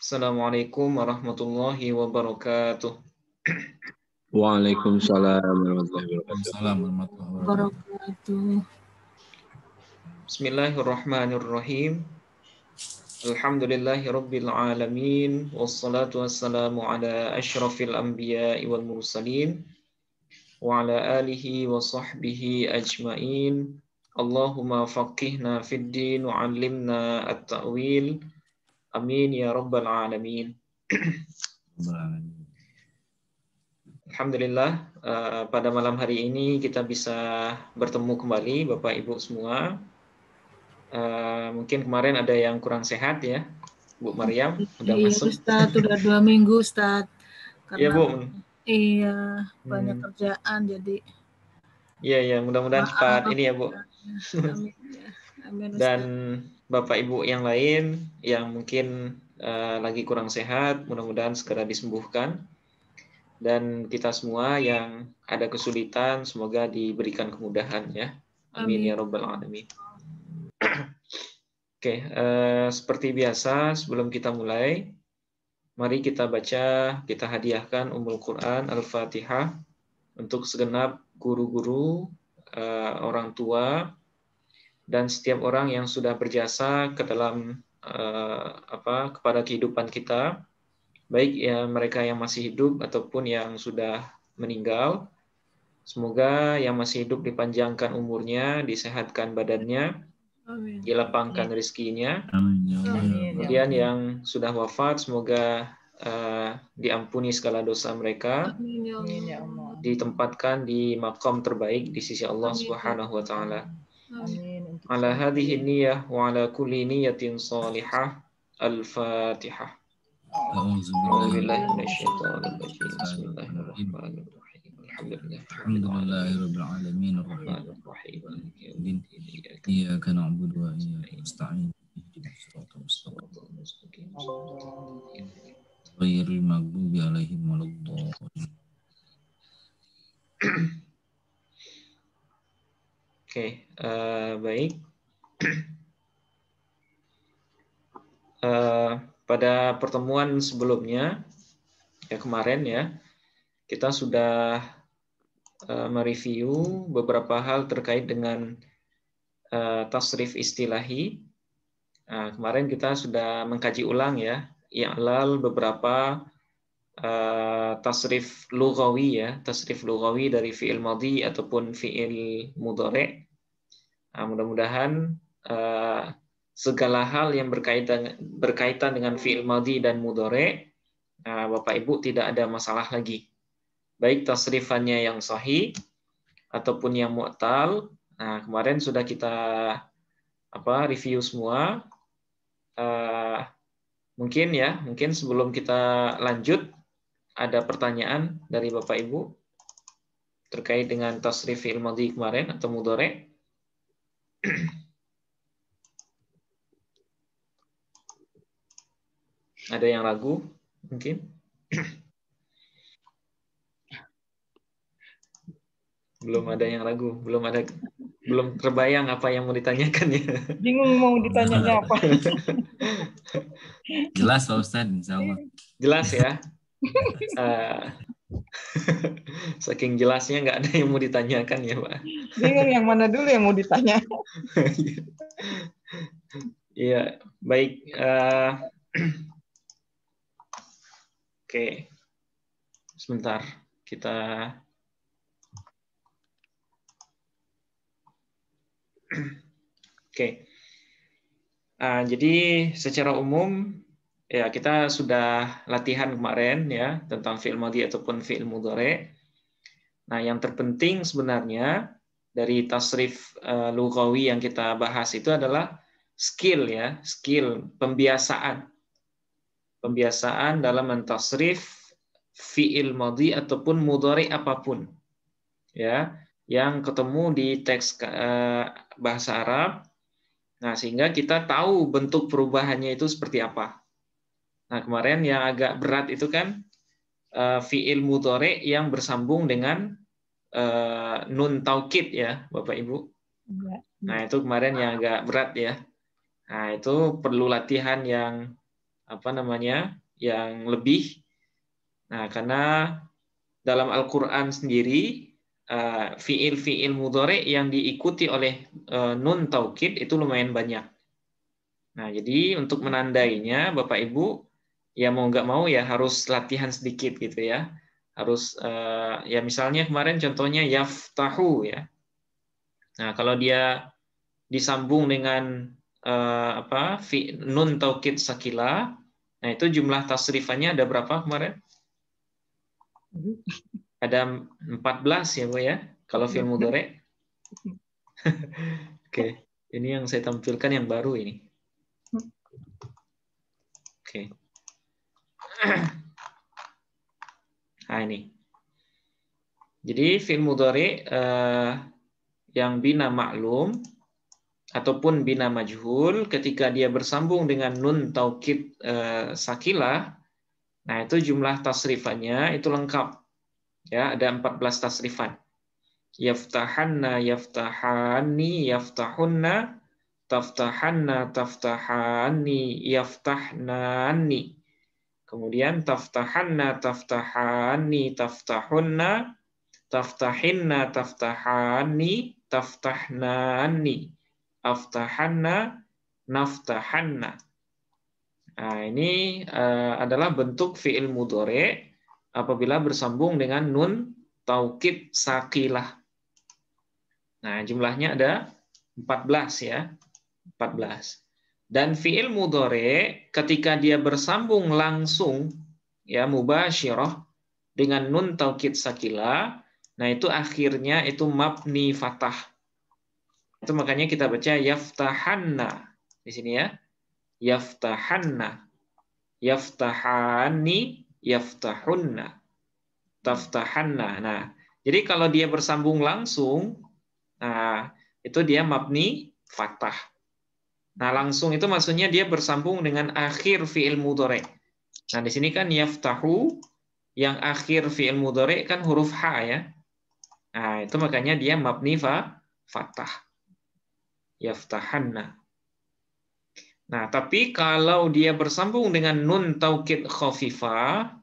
Assalamualaikum warahmatullahi wabarakatuh. Waalaikumsalam warahmatullahi wabarakatuh. Waalaikumsalam warahmatullahi wabarakatuh. Bismillahirrahmanirrahim. Alhamdulillahi rabbil alamin. Wassalatu wassalamu ala asyrafil anbiya'i wal mursalin. Wa ala alihi wa sahbihi ajmain. Allahumma faqihna fid din wa 'allimna at-ta'wil. Amin ya rabbal alamin. Alhamdulillah, pada malam hari ini kita bisa bertemu kembali Bapak Ibu semua. Mungkin kemarin ada yang kurang sehat ya, Bu Maryam udah Iya, masuk. Ustaz, udah 2 minggu, Ustaz. Iya, Karena Bu. Iya, banyak kerjaan jadi. Iya, mudah-mudahan cepat ini ya, Bu. Amin ya. Amin, Ustaz. Dan Bapak Ibu yang lain yang mungkin lagi kurang sehat, mudah-mudahan segera disembuhkan. Dan kita semua yang ada kesulitan, semoga diberikan kemudahan ya. Amin ya rabbal alamin. Oke, seperti biasa sebelum kita mulai, mari kita baca, kita hadiahkan Ummul Quran Al-Fatihah untuk segenap guru-guru, orang tua, dan setiap orang yang sudah berjasa ke dalam kepada kehidupan kita, baik ya mereka yang masih hidup ataupun yang sudah meninggal. Semoga yang masih hidup dipanjangkan umurnya, disehatkan badannya, dilapangkan rezekinya. Kemudian yang sudah wafat semoga diampuni segala dosa mereka, ditempatkan di maqam terbaik di sisi Allah Subhanahu wa taala. Ala hadhihi niyyah wa ala kulli niyyatin shalihah. Al-Fatihah. A'udzubillahi minasyaitonir rajim. Bismillahirrahmanirrahim. Alhamdulillahirabbil alamin arrahmanirrahim. Iyyaka na'budu wa iyyaka nasta'in. Ihdinas siratal mustaqim. Ghairil maghdubi 'alaihim waladdallin. Oke, baik. Pada pertemuan sebelumnya, ya kemarin ya, kita sudah mereview beberapa hal terkait dengan tasrif istilahi. Kemarin kita sudah mengkaji ulang ya, i'lal beberapa tasrif lughawi ya, tasrif lughawi dari fi'il madhi ataupun fi'il mudhari'. Mudah-mudahan segala hal yang berkaitan dengan fi'il madhi dan mudhari', Bapak Ibu tidak ada masalah lagi. Baik tasrifannya yang sahih ataupun yang mu'tal. Kemarin sudah kita review semua. Mungkin sebelum kita lanjut ada pertanyaan dari Bapak Ibu terkait dengan tasrif fi'il madhi kemarin atau mudhari'. Ada yang ragu mungkin? Belum ada yang ragu, belum terbayang apa yang mau ditanyakan ya. Bingung mau ditanyanya apa. Jelas Pak Ustaz, insyaallah. Jelas ya. Saking jelasnya nggak ada yang mau ditanyakan ya Pak. Bingung yang mana dulu yang mau ditanya. Iya, baik. Oke, sebentar kita. Oke. Jadi secara umum ya kita sudah latihan kemarin ya tentang fi'il madhi ataupun fi'il mudhari'. Nah, yang terpenting sebenarnya dari tasrif lughawi yang kita bahas itu adalah skill ya, skill pembiasaan. Pembiasaan dalam mentasrif fi'il madhi ataupun mudhari' apapun. Ya, yang ketemu di teks bahasa Arab. Nah, sehingga kita tahu bentuk perubahannya itu seperti apa. Nah, kemarin yang agak berat itu kan fi'il mudhari' yang bersambung dengan nun taukid ya, Bapak Ibu. Nah, itu kemarin yang agak berat ya. Nah, itu perlu latihan yang apa namanya yang lebih. Nah, karena dalam Al-Qur'an sendiri fiil-fiil mudhari yang diikuti oleh nun taukid itu lumayan banyak. Nah, jadi untuk menandainya Bapak Ibu ya mau nggak mau ya harus latihan sedikit gitu ya. Harus ya misalnya kemarin contohnya yaftahu ya. Nah, kalau dia disambung dengan nun taukid sakila, nah itu jumlah tasrifannya ada berapa kemarin? Ada 14 ya Bu ya, kalau fi'il mudhari. Oke, ini yang saya tampilkan yang baru ini. Oke. Nah ini. Jadi fi'il mudhari yang bina ma'lum ataupun bina majhul ketika dia bersambung dengan nun taukid sakilah, nah itu jumlah tasrifannya itu lengkap. Ya, ada 14 tasrifan. Yaftahanna, yaftahani, yaftahunna, taftahanna, taftahani, yaftahnani. Kemudian taftahanna, taftahani, taftahunna, taftahinna, taftahani, taftahnani, aftahanna, naftahanna. Nah, ini adalah bentuk fi'il mudhari apabila bersambung dengan nun taukid sakilah. Nah, jumlahnya ada 14 ya. 14. Dan fi'il mudhari ketika dia bersambung langsung ya mubasyirah dengan nun taukid sakilah, nah itu akhirnya itu mabni fathah. Itu makanya kita baca yaftahanna di sini ya. Yaftahanna, yaftahani, yaftahunna, taftahanna. Nah, jadi kalau dia bersambung langsung, nah itu dia mabni fathah. Nah, langsung itu maksudnya dia bersambung dengan akhir fi'il mudhari. Nah, di sini kan yaftahu yang akhir fi'il mudhari kan huruf H ya. Nah, itu makanya dia mabni fathah. Yaftahanna. Nah, tapi kalau dia bersambung dengan nun taukid khafifah,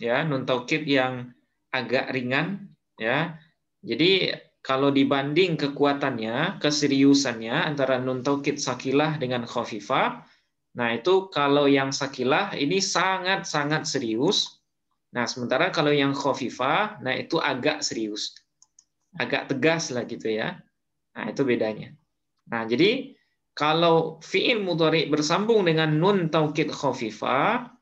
ya, nun taukid yang agak ringan, ya. Jadi kalau dibanding kekuatannya, keseriusannya antara nun taukid sakilah dengan khafifah, nah itu kalau yang sakilah ini sangat-sangat serius. Nah, sementara kalau yang khafifah, nah itu agak serius. Agak tegas lah gitu ya. Nah, itu bedanya. Nah, jadi kalau fi'il mudhari bersambung dengan nun taukid khafifah,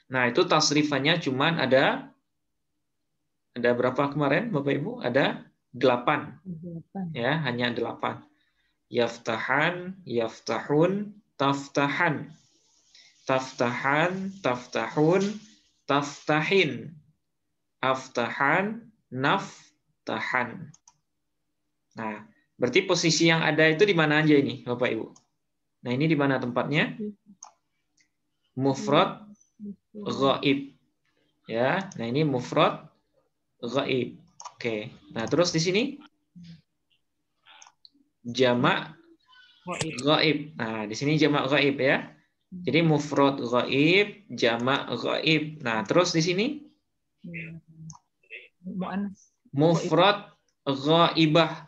nah itu tasrifannya cuman ada berapa kemarin Bapak Ibu? Ada 8. Ya, hanya 8. Yaftahan, yaftahun, taftahan. Taftahan, taftahun, taftahin. Aftahan, naftahan. Nah, berarti posisi yang ada itu di mana aja ini, Bapak Ibu? Nah, ini di mana tempatnya? Mufrad ghaib. Ya, nah ini mufrad ghaib. Oke. Nah, terus di sini jamak ghaib. Nah, di sini jamak ghaib ya. Jadi mufrad ghaib, jamak ghaib. Nah, terus di sini mufrad ghaibah.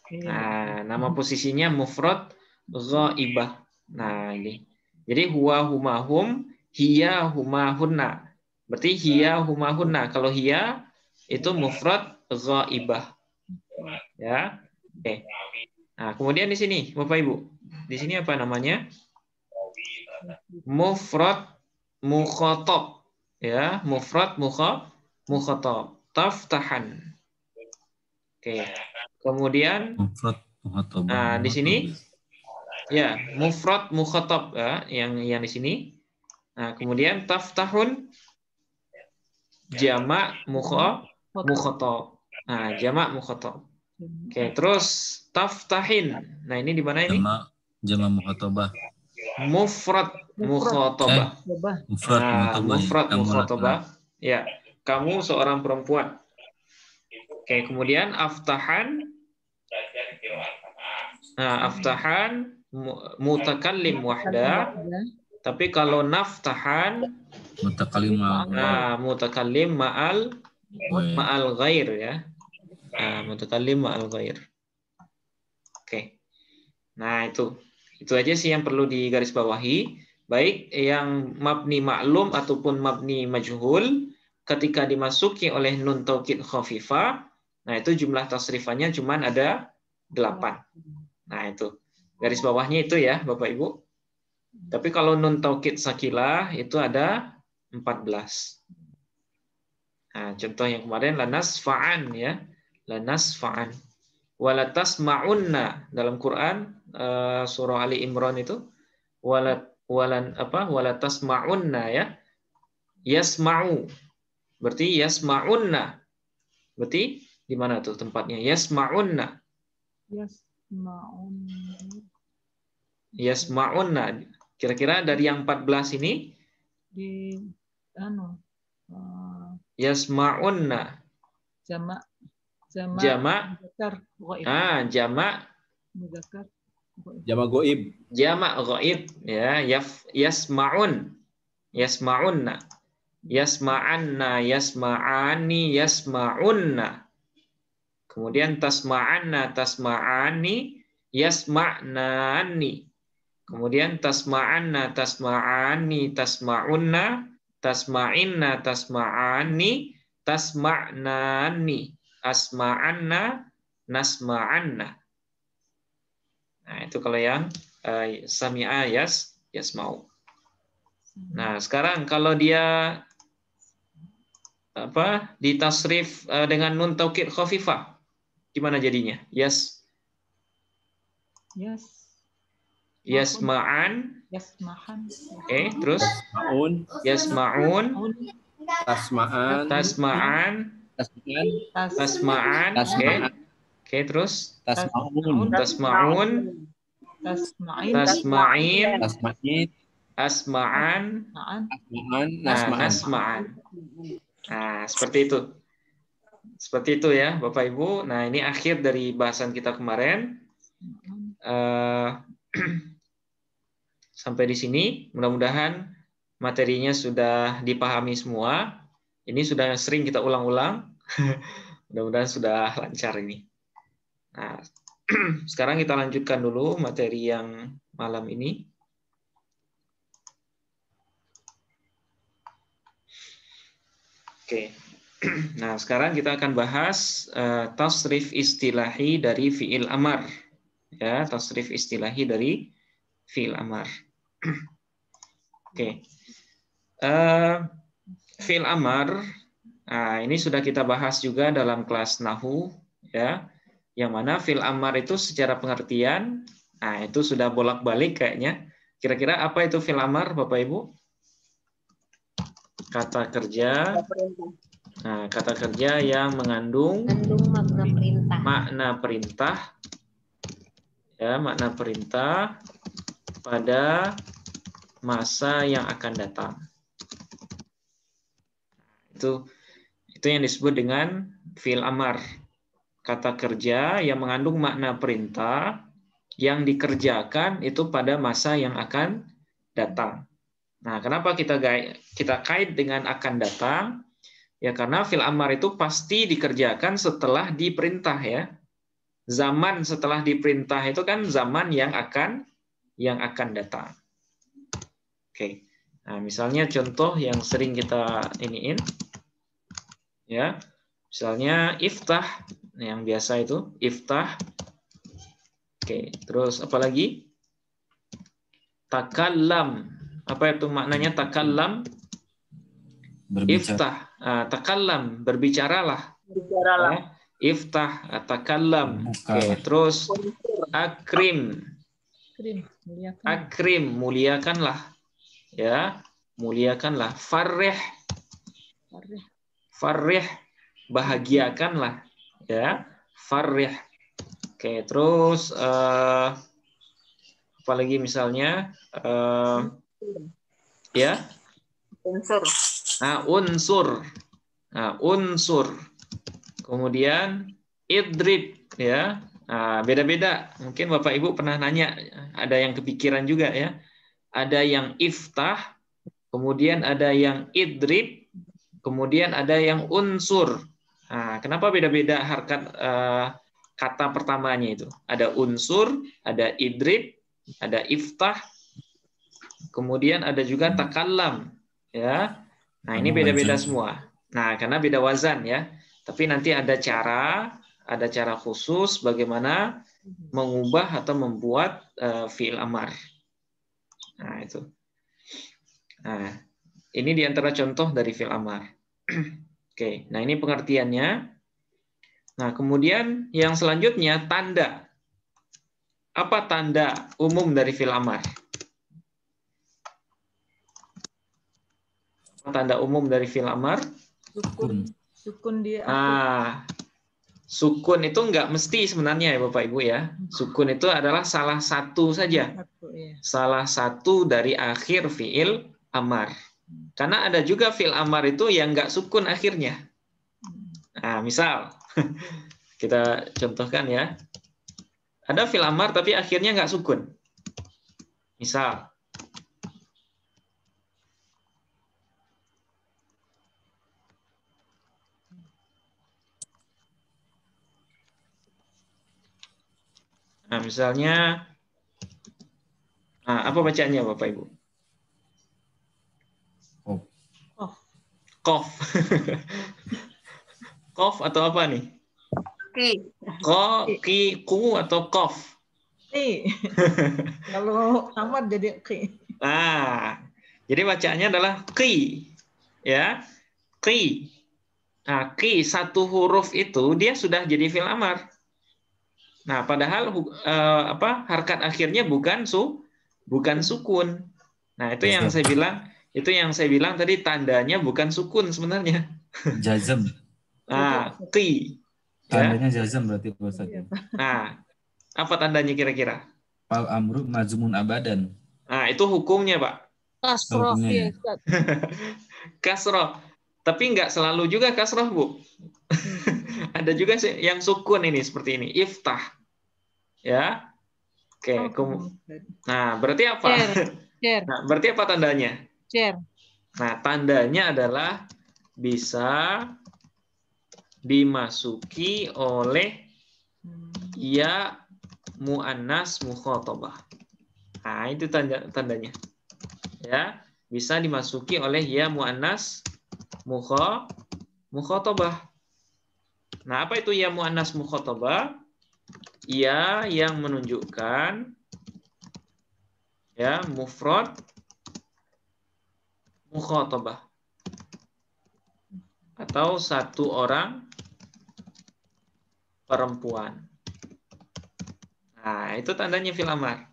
Nah, nama posisinya mufrad ghaibah. Nah, ini. Jadi huwa huma hum, hiya huma hunna. Berarti hiya huma hunna. Kalau hiya itu mufrad ghaibah. Ya. Oke. Nah, kemudian di sini Bapak Ibu. Di sini apa namanya? Mufrad mukhatab. Ya, mufrad mukhatab. Taftahan. Oke. Kemudian nah, di sini ya, mufrad mukhatab ya, yang di sini. Nah, kemudian taftahun jamak mukhatab. Nah, jamak mukhatab. Oke, terus taftahin. Nah, ini di mana ini? Jamak mukhatabah. Mufrad mukhatabah. Mufrad mukhatabah. Ya, kamu seorang perempuan. Oke, kemudian aftahan. Nah, aftahan mutakallim wahda. Tapi kalau naftahan, Mutakallim mutakallim ma'al ghair ya. Mutakallim ma'al ghair. Oke. Nah, itu aja sih yang perlu digarisbawahi. Baik yang mabni maklum ataupun mabni majhul, ketika dimasuki oleh nun taukid khafifah, nah itu jumlah tasrifannya cuma ada 8. Nah, itu. Garis bawahnya itu ya, Bapak Ibu. Tapi kalau nun taukid sakilah itu ada 14. Nah, contoh yang kemarin lanasfa'an ya. Lanasfa'an. Walatasma'unna dalam Quran surah Ali Imran itu walatasma'unna ya. Yasma'u. Berarti yasma'unna. Berarti di mana tuh tempatnya? Yasma'unna. Yasma'unna. Kira-kira dari yang 14 ini di yasma'unna. Jamak. Jamak goib. Jamak ghaib ya. Yasma'un. Yasma'unna. Yasma'anna, yasma'ani, yasma'unna. Kemudian tasma'anna, tasma'ani, yasma'nani. Kemudian tasma'anna, tasma'ani, tasma'unna, tasma'inna, tasma'ani, tasma'nani, asma'anna, nasma'anna. Nah, itu kalau yang sami'a yasma'u. Nah, sekarang kalau dia ditasrif dengan nun taukid khafifah, gimana jadinya? Yasma'an. Terus yasma'un. Tasma'an. Terus tasma'un. Tasma'in. Asma'an. Nasma'an. Nah, seperti itu. Seperti itu ya, Bapak Ibu. Nah, ini akhir dari bahasan kita kemarin. Sampai di sini, mudah-mudahan materinya sudah dipahami semua. Ini sudah sering kita ulang-ulang. Mudah-mudahan sudah lancar ini. Nah, sekarang kita lanjutkan dulu materi yang malam ini. Oke. Nah, sekarang kita akan bahas tasrif istilahi dari fi'il amar. Ya, tasrif istilahi dari fi'il amar. Oke. Fi'il amar, nah, ini sudah kita bahas juga dalam kelas Nahu, ya. Yang mana fi'il amar itu secara pengertian, nah itu sudah bolak-balik kayaknya. Kira-kira apa itu fi'il amar, Bapak Ibu? Kata kerja. Nah, kata kerja yang mengandung makna perintah. Ya, makna perintah pada masa yang akan datang. Itu yang disebut dengan fi'il amar. Kata kerja yang mengandung makna perintah yang dikerjakan itu pada masa yang akan datang. Nah, kenapa kita kait dengan akan datang? Ya karena fi'il amar itu pasti dikerjakan setelah diperintah ya. Zaman setelah diperintah itu kan zaman yang akan datang. Oke. Nah, misalnya contoh yang sering kita iniin ya. Misalnya iftah yang biasa itu iftah. Oke, terus apa lagi? Takallam. Apa itu maknanya takallam? Iftah, takallam, berbicaralah. Ya. Iftah, takallam. Oke, terus akrim. Akrim, muliakanlah. Ya, muliakanlah. Farrih. Farrih, bahagiakanlah. Ya, farrih. Oke, terus apa lagi misalnya? Ya. Unsur. Nah, unsur. Kemudian idrib ya. Nah, beda-beda. Mungkin Bapak Ibu pernah nanya, ada yang kepikiran juga ya. ada yang iftah, kemudian ada yang idrib, kemudian ada yang unsur. Nah, kenapa beda-beda harkat kata pertamanya itu? Ada unsur, ada idrib, ada iftah, kemudian ada juga takallam, ya. Nah, ini beda-beda semua. Nah, karena beda wazan ya. Tapi nanti ada cara khusus bagaimana mengubah atau membuat fi'il amar. Nah, itu. Nah, ini diantara contoh dari fi'il amar. Oke, nah ini pengertiannya. Nah, kemudian yang selanjutnya tanda. Apa tanda umum dari fi'il amar? Tanda umum dari fi'il amar? Sukun dia. Nah, sukun itu nggak mesti sebenarnya ya Bapak Ibu ya. Sukun itu adalah salah satu saja. Salah satu dari akhir fi'il amar. Karena ada juga fi'il amar itu yang nggak sukun akhirnya. Nah, misal kita contohkan ya. Ada fi'il amar tapi akhirnya nggak sukun. Misal, nah misalnya, nah apa bacaannya Bapak Ibu? Kof. Kof atau apa nih? Ki, ku atau kof? Kalau amat jadi ki. Nah, jadi bacaannya adalah ki, ya, ki. Nah, ki satu huruf itu dia sudah jadi fi'il amar. Nah, padahal harkat akhirnya bukan sukun. Nah, itu yang saya bilang tadi tandanya bukan sukun sebenarnya. Jazm. Nah, ki. Tandanya jazm berarti Ustaz. Nah, apa tandanya kira-kira? Fal amru majmun abadan. Nah, itu hukumnya, Pak. Kasroh, ya, Kasroh. Tapi nggak selalu juga kasroh, Bu. Ada juga yang sukun ini seperti ini, iftah. Ya. Oke, nah, berarti apa? Nah, berarti apa tandanya? Nah, tandanya adalah bisa dimasuki oleh ya muannas mukhatabah. Nah, itu tandanya. Ya, bisa dimasuki oleh ya muannas mukhatabah. Nah, apa itu ya muannas mukhatabah? Ya yang menunjukkan ya mufrad mukhatabah atau satu orang perempuan. Nah, itu tandanya fi'il amar.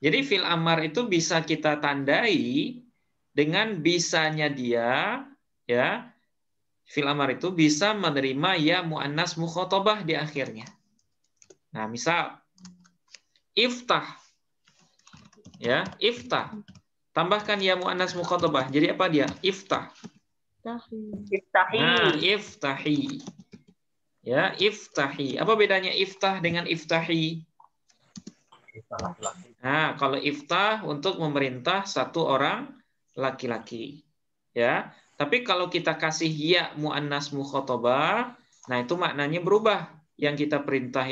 Jadi fi'il amar itu bisa kita tandai dengan bisanya dia, ya. Fi'il amar itu bisa menerima ya muannas mukhatabah di akhirnya. Nah, misal iftah. Ya, iftah. Tambahkan ya muannas mukhatabah. Jadi apa dia? Iftah. Iftahi. Nah, iftahi. Ya, iftahi. Apa bedanya iftah dengan iftahi? Nah, kalau iftah untuk memerintah satu orang laki-laki. Ya. Tapi kalau kita kasih ya muannas mukhatabah, nah itu maknanya berubah. Yang kita perintah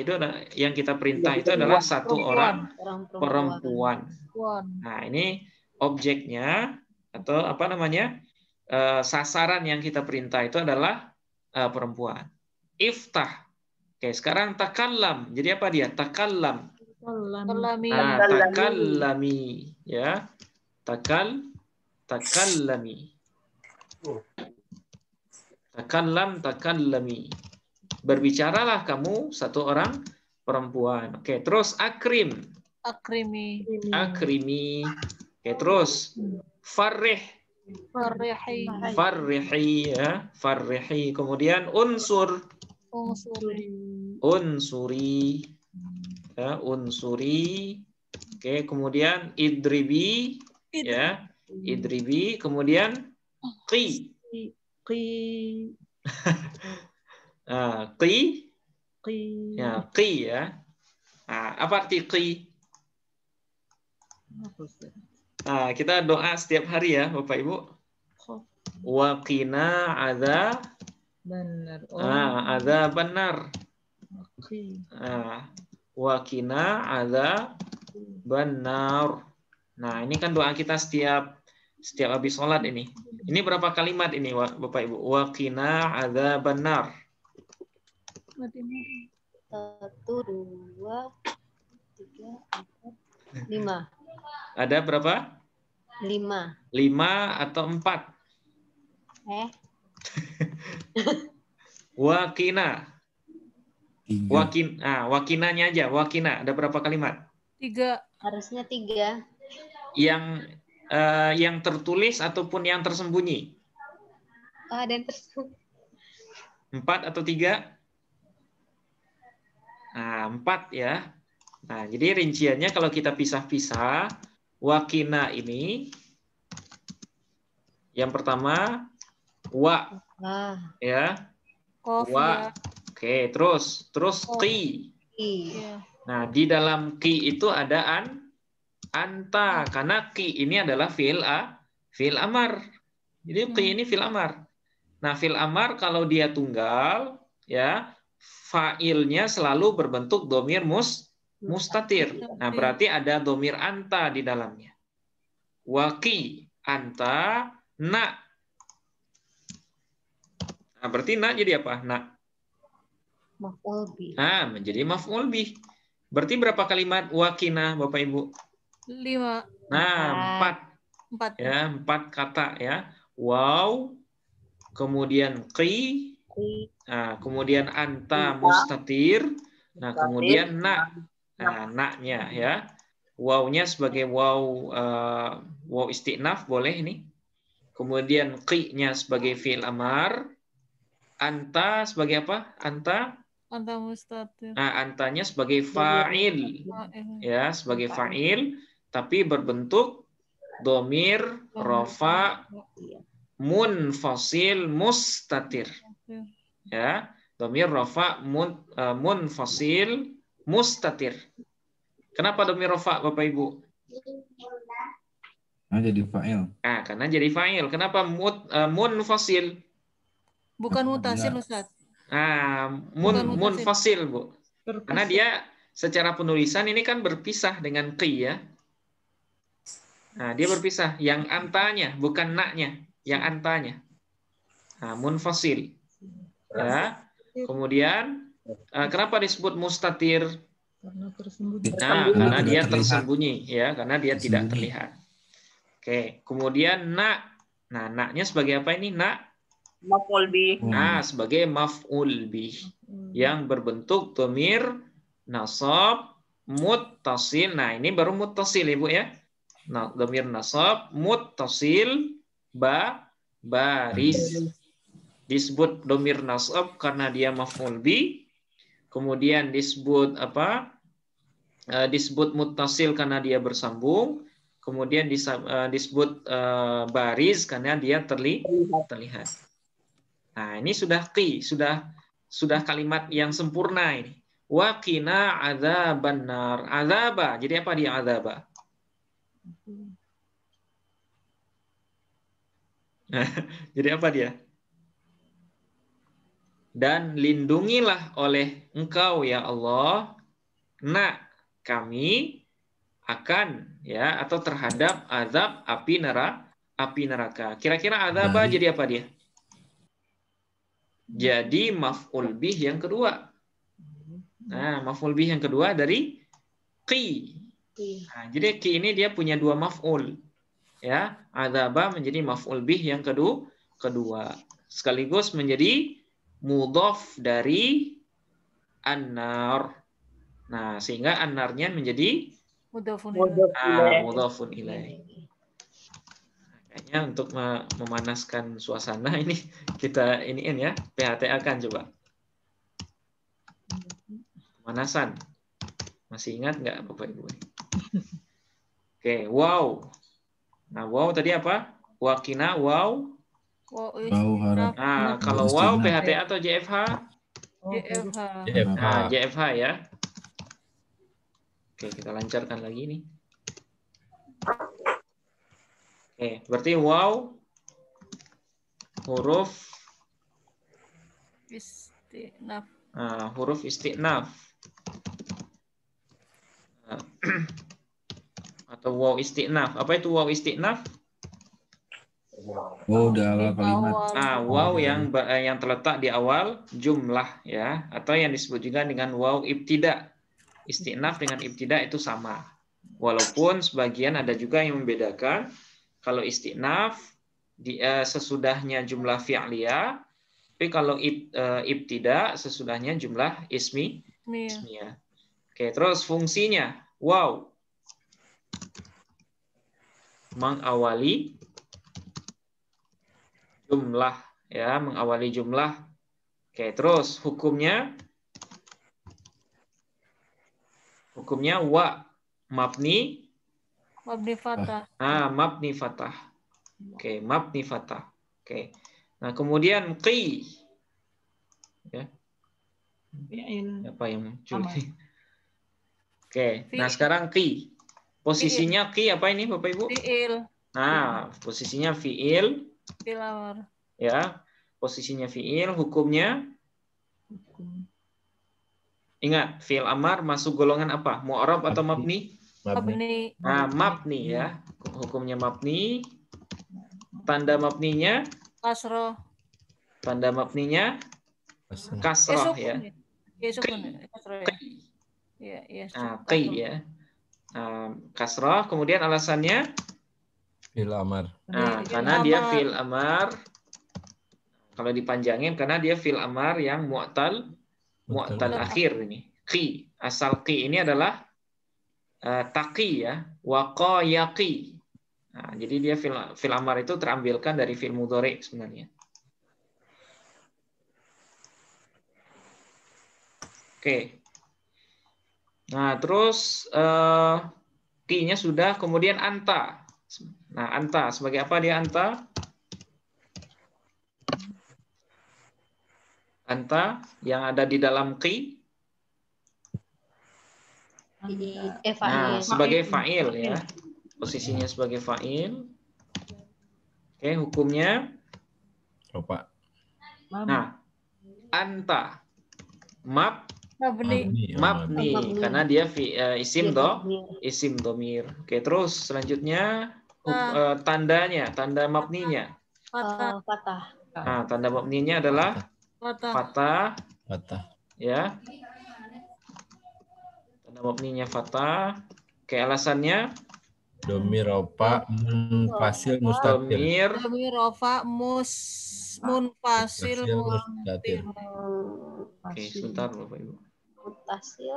itu adalah satu orang perempuan. Nah, ini objeknya atau apa namanya? Sasaran yang kita perintah itu adalah perempuan. Iftah. Oke, sekarang takallam. Jadi apa dia? Takallam. Nah, takallami, ya. Takallami. Takallami. Berbicaralah kamu satu orang perempuan. Oke, terus akrim. Akrimi. Oke, terus farrih. Farrihi. Ya, farrihi. Kemudian unsur. Unsuri. Ya, unsuri. Oke, kemudian idribi. Ya, idribi. Kemudian qi. Qi. Ya, qi ya. Nah, apa arti qi? Nah, kita doa setiap hari ya, Bapak Ibu. Wa qina Benar. ada benar. Oke. Wa qina benar. Nah, ini kan doa kita setiap habis sholat ini. Ini berapa kalimat ini, Bapak Ibu? Wa qina benar. 1, 2, 3, 4, 5. Ada berapa? 5. 5 atau 4? Wakina. Wakinanya aja. Wakina. Ada berapa kalimat? 3. Harusnya 3. Yang tertulis ataupun yang tersembunyi? Oh, ada yang tersembunyi. 4 atau 3? Nah, 4 ya. Nah, jadi rinciannya kalau kita pisah-pisah, wakina ini yang pertama ya. Kof, Wa. ya. Oke, terus qi. Iya. Nah, di dalam qi itu ada anta karena qi ini adalah fi'il amar. Jadi qi ini fi'il amar. Nah, fi'il amar kalau dia tunggal ya, fa'ilnya selalu berbentuk domir mustatir. Nah, berarti ada domir anta di dalamnya. Waqi anta na. Nah, berarti na jadi apa? Na. Maf'ul bih. Nah, menjadi maf'ul bih. Berarti berapa kalimat waqina, Bapak Ibu? 5. Nah, 4. 4. Ya, 4 kata ya. Waw, kemudian qi, nah, kemudian anta mustatir, nah, kemudian na. Nah, na-nya ya. Wawnya sebagai waw istinaf boleh ini. Kemudian qi-nya sebagai fi'il amar. Anta sebagai apa? Anta mustatir. Nah, antanya sebagai fa'il. Ya, sebagai fa'il tapi berbentuk domir rofa munfasil mustatir. Ya, domir rofa munfasil mustatir. Kenapa domir rofa, Bapak Ibu? Jadi fa'il. Nah, karena jadi fa'il. Kenapa munfasil? Bukan mutasil, Ustaz. Nah, munfasil, Bu. Karena dia secara penulisan ini kan berpisah dengan qi ya. Nah, dia berpisah. Yang antanya, bukan na-nya. Yang antanya. Nah, munfasil. Ya. Kemudian, kenapa disebut mustatir? Karena tersembunyi. Nah, karena dia tersembunyi. Ya, karena dia tidak terlihat. Oke. Kemudian, na. Nah, na-nya sebagai apa ini? Na. Maf'ul bih. Nah, sebagai maf'ul bih. Yang berbentuk domir nasab muttasil. Nah, ini baru muttasil, Ibu ya. Nah, domir nasab muttasil baris. Disebut domir nasab karena dia maf'ul bih. Kemudian disebut apa? Disebut muttasil karena dia bersambung. Kemudian disebut baris karena dia terlihat. Nah, ini sudah qi, sudah kalimat yang sempurna ini. Wa qina adzabannar. Adzaba. Jadi apa dia adzaba? Jadi apa dia? Dan lindungilah oleh Engkau ya Allah kami akan ya atau terhadap azab api neraka. Kira-kira adzaba jadi apa dia? Jadi maf'ul bih yang kedua. Nah, maf'ul bih yang kedua dari qi. Nah, jadi qi ini dia punya dua maf'ul. Ya, adzaba menjadi maf'ul bih yang kedua. Sekaligus menjadi mudhaf dari an-nar. Nah, sehingga an-narnya menjadi mudhafun ilaih. Kayaknya untuk memanaskan suasana ini kita iniin ya, PHTA kan coba. Pemanasan. Masih ingat nggak Bapak Ibu? Oke, wow. Nah, wow tadi apa? Wakina, wow. Nah, kalau wow PHTA atau JFH? JFH. Nah, JFH ya. Oke, kita lancarkan lagi nih. Oke, berarti waw huruf Istinaf. huruf isti'naf. Atau waw isti'naf. Apa itu waw isti'naf? Oh, udah awal kalimat. Waw yang terletak di awal jumlah ya, atau yang disebut juga dengan waw ibtida. Isti'naf dengan ibtida itu sama. Walaupun sebagian ada juga yang membedakan. Kalau isti'naf sesudahnya jumlah fi'liyah, tapi kalau ibtida sesudahnya jumlah ismiyah. Oke, terus fungsinya waw mengawali jumlah ya, mengawali jumlah. Oke, terus hukumnya wa mabni fatah. mabni fatah. Oke, mabni fatah. Oke. Nah, kemudian qi ya. Apa yang muncul? Oke. Nah, sekarang qi. Posisinya qi apa ini Bapak Ibu? Fi'il. Nah, posisinya fi'il. Fi'il amar. Ya, posisinya fi'il, hukumnya ingat, fi'il amar masuk golongan apa? Mu'rab atau mabni? Mabni. Nah, mabni ya. Hukumnya mabni. Tanda mabninya? Kasroh. Tanda mabninya? Kasroh ya. Kasroh ya. Qi ya. Kasroh, kemudian alasannya? Fi'il amar. Karena dia fi'il amar. Kalau dipanjangin karena dia fi'il amar yang mu'tal akhir ini. Qi, asal qi ini adalah taqi ya, waqa yaqi. Nah, jadi dia fi'il amar itu terambilkan dari fi'il mudhari sebenarnya. Oke. Nah, terus qi-nya sudah, kemudian anta. Nah, anta sebagai apa dia anta? Anta yang ada di dalam qi. Sebagai fa'il ya. Posisinya sebagai fa'il. Oke, hukumnya Rofa. Nah, anta mabni Mabni. karena dia isim domir. Oke, terus selanjutnya tandanya, tanda mabninya. Fatah. Nah, tanda mabninya adalah fatah. Ya. Tanda mabninya fatah. Oke, alasannya Domir rofa munfasil mustatir. Domir rofa munfasil mustatir. Oke, sebentar Bapak Ibu. Mustatir.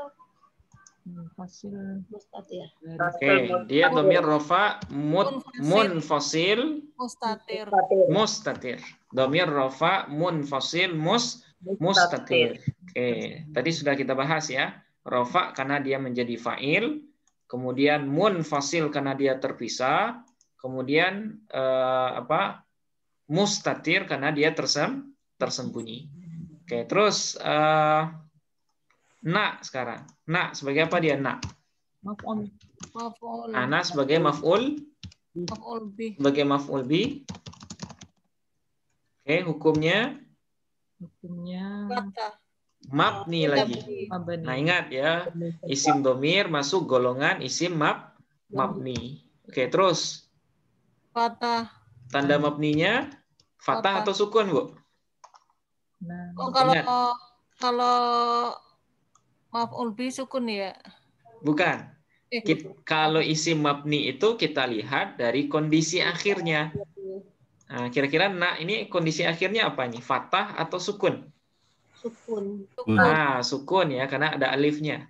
Oke, dia domir rofa munfasil mustatir. Domir rofa munfasil mustatir. Oke, tadi sudah kita bahas ya. Rofa karena dia menjadi fa'il, kemudian munfasil karena dia terpisah, kemudian mustatir karena dia tersembunyi. Oke, terus na sekarang. Na sebagai apa dia na? Maf'ul. Na sebagai maf'ul sebagai maf'ul bi. Oke, hukumnya mabni lagi. Nah, ingat ya, isim domir masuk golongan isim mabni. Oke, terus tanda mabninya fathah atau sukun, Bu? Kalau maf'ul bi sukun ya? Bukan. Kalau isim mabni itu kita lihat dari kondisi akhirnya. Nah, kira-kira ini kondisi akhirnya apa nih? Fathah atau sukun? Sukun ya, karena ada alifnya.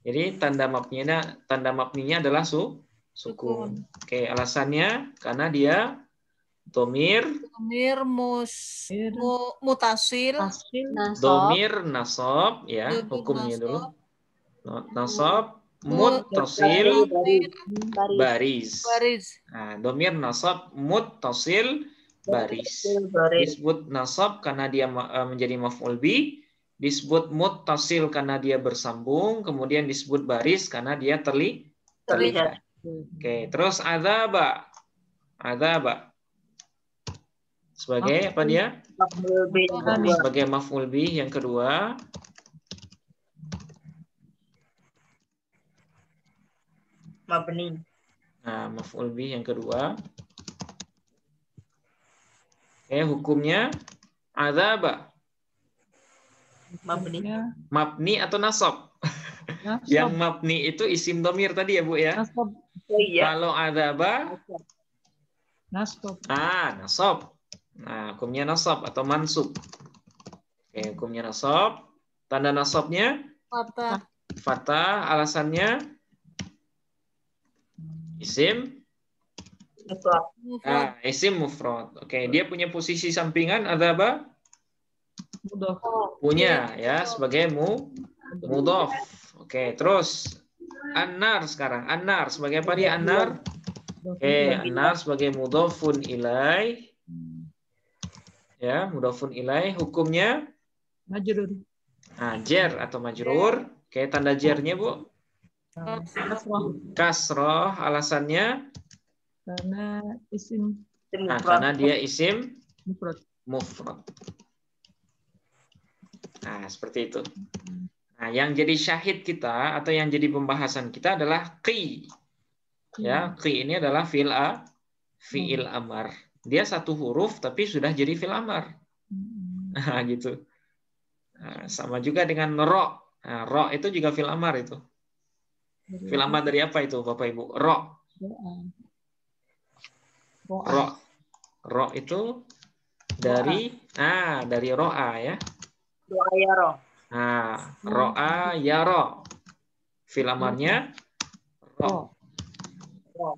Jadi tanda mabninya adalah sukun. Oke, alasannya karena dia domir mutasil, domir nasab ya, hukumnya dulu. Nasab muttasil baris. Nah, domir nasab muttasil baris. Disebut nasab karena dia menjadi maf'ul bi, disebut muttasil karena dia bersambung, kemudian disebut baris karena dia terlihat. Oke, terus adzaba. adzaba. Sebagai apa dia? Sebagai maf'ul bih yang kedua. Mabni. Nah, maf'ul bih yang kedua. Hukumnya adzaba. Mabni. Mabni atau nasab? Nasab. Yang mabni itu isim dhamir tadi ya, Bu ya. Nasab. Oh iya. Kalau adzaba, Nasab. nasab. Nah, hukumnya nasab atau mansub. Hukumnya nasab. Tanda nasabnya Fathah. fathah, alasannya isim. Mufrad. Isim mufrad. Dia punya posisi sampingan adzaba? Mudhaf. Punya ya, sebagai mudhaf. Terus an-nar sekarang. An-nar sebagai apa dia? An-nar. An-nar sebagai mudhafun ilaih. Ya, mudhafun ilaih. Hukumnya Majrur. jar atau majrur. Tanda jarnya, Bu? Kasrah. Kasroh. Alasannya? Karena isim Karena dia isim mufrad. Nah, seperti itu. Nah, yang jadi syahid kita atau yang jadi pembahasan kita adalah qi. Ya, qi ini adalah fi'il amar. Dia satu huruf tapi sudah jadi fi'il amar. Nah, gitu. Nah, sama juga dengan ro. Nah, ro itu juga fi'il amar itu. Fi'il amar dari apa itu, Bapak Ibu? Ro. Ro itu dari ro'a ya. Doa ya roh. Nah, ro'a ya ro. Fi'il amarnya ro. Ro.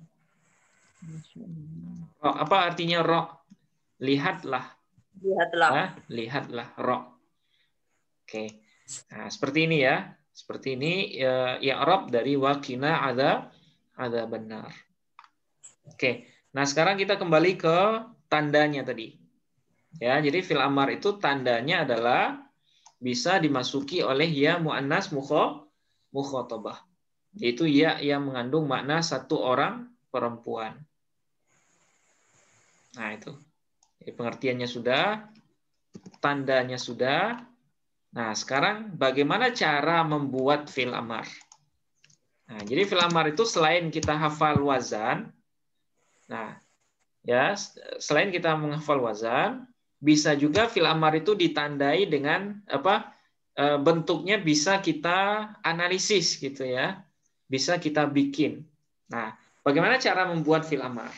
Apa artinya ro? Lihatlah. Lihatlah ro. Nah, seperti ini ya. Seperti ini i'rab dari waqina ada benar. Nah, sekarang kita kembali ke tandanya tadi. Ya, jadi fi'il amar itu tandanya adalah bisa dimasuki oleh ya muannas mukhatabah. Yaitu ya yang mengandung makna satu orang perempuan. Nah, itu. Jadi pengertiannya sudah, tandanya sudah. Nah, sekarang bagaimana cara membuat fi'il amar? Nah, jadi fi'il amar itu selain kita hafal wazan, nah, ya, selain kita menghafal wazan, bisa juga fi'il amar itu ditandai dengan apa? Bentuknya bisa kita analisis gitu ya. Bisa kita bikin. Nah, bagaimana cara membuat fi'il amar?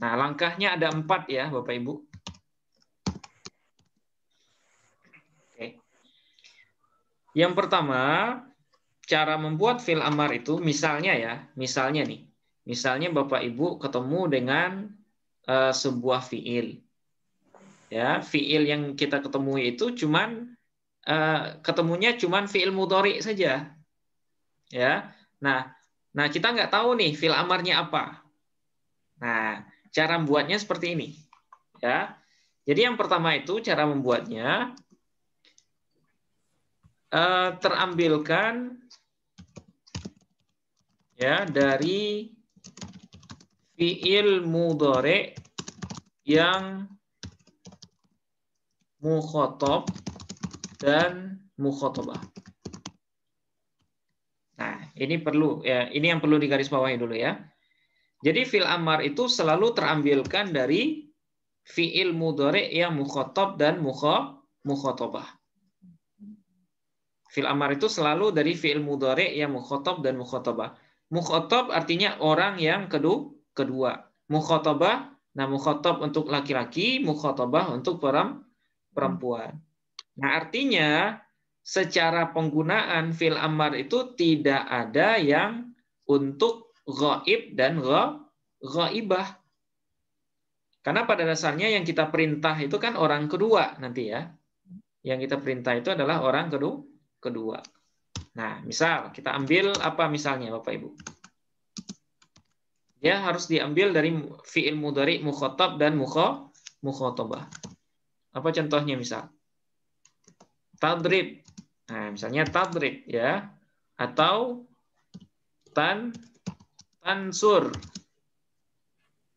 Nah, langkahnya ada 4 ya, Bapak Ibu. Yang pertama, cara membuat fi'il amar itu misalnya Bapak Ibu ketemu dengan sebuah fi'il. Ya, fi'il yang kita ketemui itu ketemunya cuman fi'il mudhari saja. Ya. Nah, kita nggak tahu nih fi'il amarnya apa. Nah, cara membuatnya seperti ini. Ya. Jadi yang pertama itu cara membuatnya terambilkan ya dari fi'il mudhari yang mukhatab dan mukhatabah. Nah, ini yang perlu digarisbawahi dulu ya. Jadi fi'il amar itu selalu terambilkan dari fi'il mudhari yang mukhatab dan mukhatabah. Fi'il amar itu selalu dari fi'il mudhari yang mukhatab dan mukhatabah. Mukhatab artinya orang yang kedua. Mukhatabah, nah mukhatab untuk laki-laki, mukhatabah untuk perempuan. Nah, artinya secara penggunaan fi'il amar itu tidak ada yang untuk ghaib dan ghaibah. Karena pada dasarnya yang kita perintah itu kan orang kedua nanti ya. Yang kita perintah itu adalah orang kedua. Nah, misal kita ambil apa misalnya Bapak Ibu? Ya harus diambil dari fi'il mudhari mukhatab dan mukhatabah. Apa contohnya misal? Tadrib. Nah, misalnya tadrib ya. Atau tansur.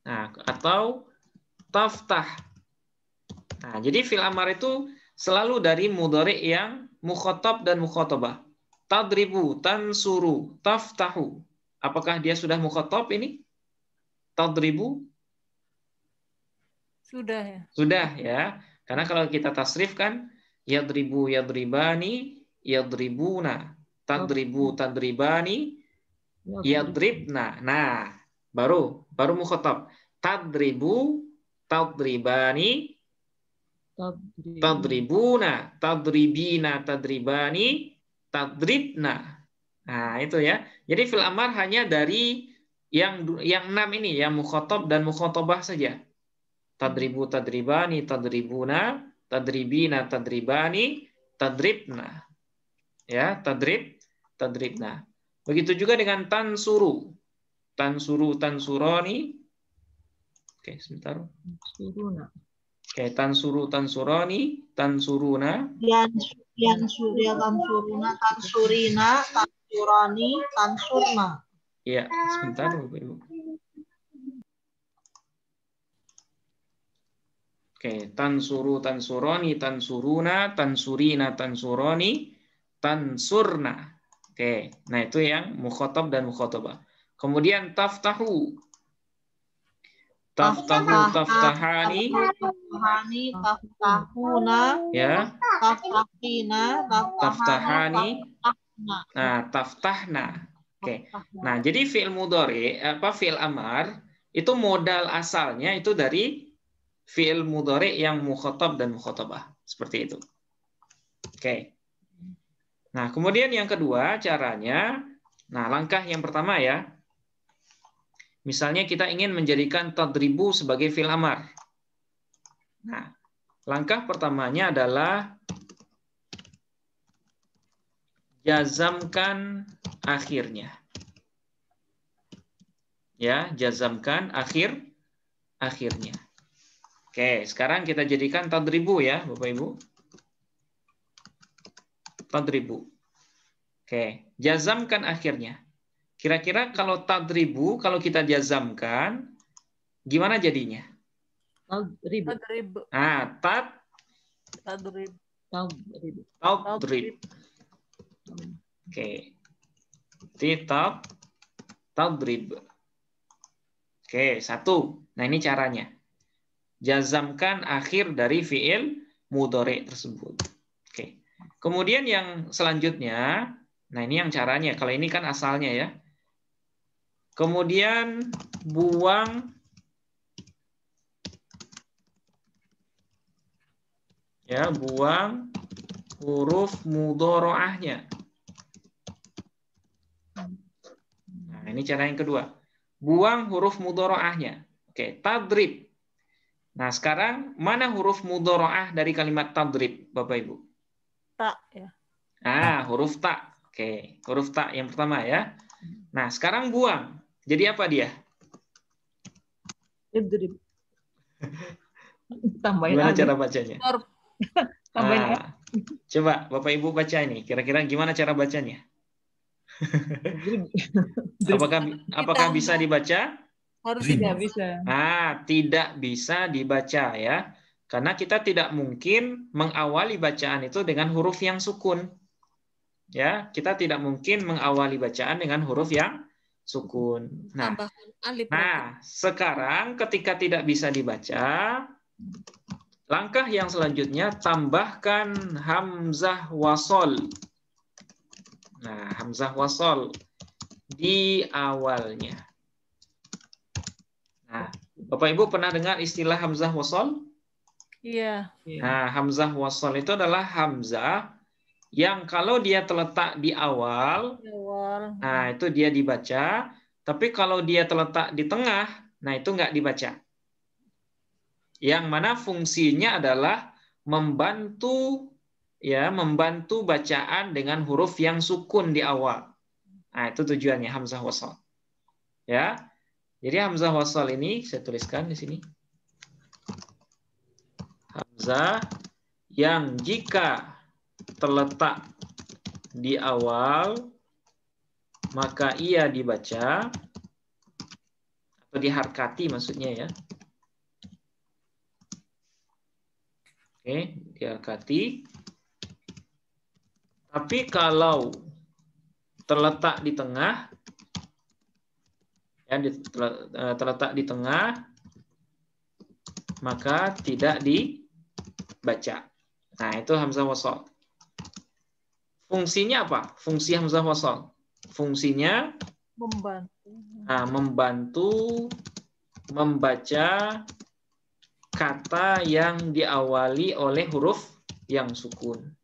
Nah, atau taftah. Nah, jadi fi'il amar itu selalu dari mudhari yang mukhatab dan mukhatabah. Tadribu, tansuru, taftahu. Apakah dia sudah mukhatab ini? Tadribu? Sudah ya. Sudah ya. Karena kalau kita tasrif kan yadribu, yadribani, yadribuna. Tadribu, tadribani, yadribna. Nah, baru mukhatab. Tadribu, tadribani, tadribuna, tadribina, tadribani, tadribna. Nah, itu ya. Jadi fi'il amar hanya dari yang 6 ini, yang mukhatab dan mukhatabah saja. Tadribu, tadribani, tadribuna, tadribina, tadribani, tadribna. Ya, tadribna. Begitu juga dengan tansuru. Tansuru, tansuroni. Oke, sebentar. Suruna. Oke, tansuru, tansuroni, tansuruna. Yansurya, tansuruna, tansurina, tansurani, tansurna. Iya, sebentar Bapak Ibu. Oke, tansuru, tansuroni, tansuruna, tansurina, tansuroni, tansurna. Oke, nah itu yang mukhatab dan mukhatabah. Kemudian taftahu. Taftahu, taftahani. Taftahani, taftahuna, Ya, taftahina, taftahani. taftahna. Nah, taftahna. Oke. Nah, jadi fi'il mudhari, fi'il amar itu modal asalnya itu dari fi'il mudhari yang mukhatab dan mukhatabah. Seperti itu. Oke. Nah, kemudian yang kedua caranya, nah langkah yang pertama ya. Misalnya kita ingin menjadikan tadribu sebagai fi'il amar. Nah, langkah pertamanya adalah jazamkan akhirnya. Ya, jazamkan akhirnya. Oke, sekarang kita jadikan tadribu ya, Bapak Ibu. Tadribu. Oke, jazamkan akhirnya. Kira-kira kalau tadribu, kalau kita jazamkan, gimana jadinya? Tadrib. Ah, Tadrib. tadrib. Oke. Tadrib. Oke, satu. Nah, ini caranya. Jazamkan akhir dari fi'il mudhari tersebut. Oke. Kemudian yang selanjutnya, nah ini yang caranya. Kalau ini kan asalnya ya. Kemudian buang huruf mudhari'ahnya. Nah, ini cara yang kedua. Buang huruf mudhari'ahnya. Oke, tadrib. Nah, sekarang mana huruf mudhari'ah dari kalimat tadrib, Bapak Ibu? Tak ya. Ah, huruf ta. Oke, huruf ta yang pertama ya. Nah, sekarang buang. Jadi apa dia? Idrib. Tambahin Gimana alif. cara bacanya? Tambahin alif. Ah, coba Bapak Ibu baca ini. Kira-kira gimana cara bacanya? Apakah bisa dibaca? Harus Tidak bisa. Ah, tidak bisa dibaca ya. Karena kita tidak mungkin mengawali bacaan itu dengan huruf yang sukun. Ya, kita tidak mungkin mengawali bacaan dengan huruf yang sukun. Nah, tambahkan alif. sekarang ketika tidak bisa dibaca, langkah yang selanjutnya tambahkan hamzah wasol. Nah, hamzah wasol di awalnya. Nah, Bapak Ibu pernah dengar istilah hamzah wasol? Iya. Nah, hamzah wasol itu adalah hamzah yang kalau dia terletak di awal, nah itu dia dibaca. Tapi kalau dia terletak di tengah, nah itu nggak dibaca. Yang mana fungsinya adalah membantu bacaan dengan huruf yang sukun di awal. Nah itu tujuannya hamzah wasol. Ya, jadi hamzah wasol ini saya tuliskan di sini. Hamzah yang jika terletak di awal maka ia dibaca atau diharkati maksudnya ya. Oke, diharkati. Tapi kalau terletak di tengah, ya, terletak di tengah, maka tidak dibaca. Nah, itu hamzah wasal. Fungsinya apa? Fungsi hamzah wasal. Fungsinya membantu membaca kata yang diawali oleh huruf yang sukun.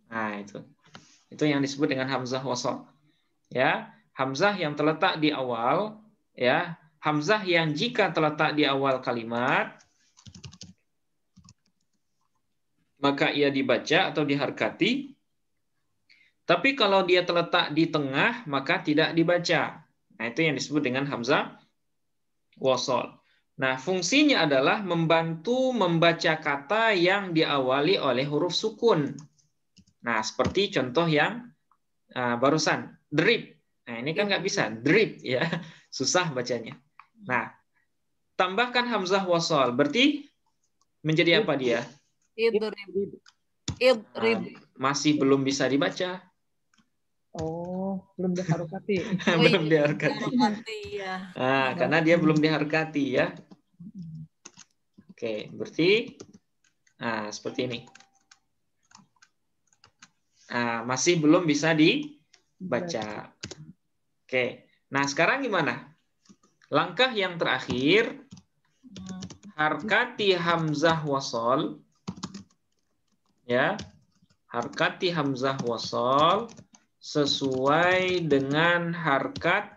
Nah, itu yang disebut dengan hamzah wasal. Ya, hamzah yang terletak di awal, ya, hamzah yang jika terletak di awal kalimat maka ia dibaca atau diharkati. Tapi kalau dia terletak di tengah maka tidak dibaca. Nah, itu yang disebut dengan hamzah wasal. Nah, fungsinya adalah membantu membaca kata yang diawali oleh huruf sukun. Nah, seperti contoh yang barusan, drip. Nah, ini kan nggak bisa, drip, ya, susah bacanya. Nah, tambahkan hamzah wasal, berarti menjadi apa dia? Masih belum bisa dibaca. Oh, belum diharokati. Belum diharokati. Ya. Nah, karena dia belum diharokati, ya. Oke, berarti seperti ini. Masih belum bisa dibaca. Oke. Nah, sekarang gimana? Langkah yang terakhir, harkati hamzah wasal. Ya. Harkati hamzah wasal sesuai dengan harkat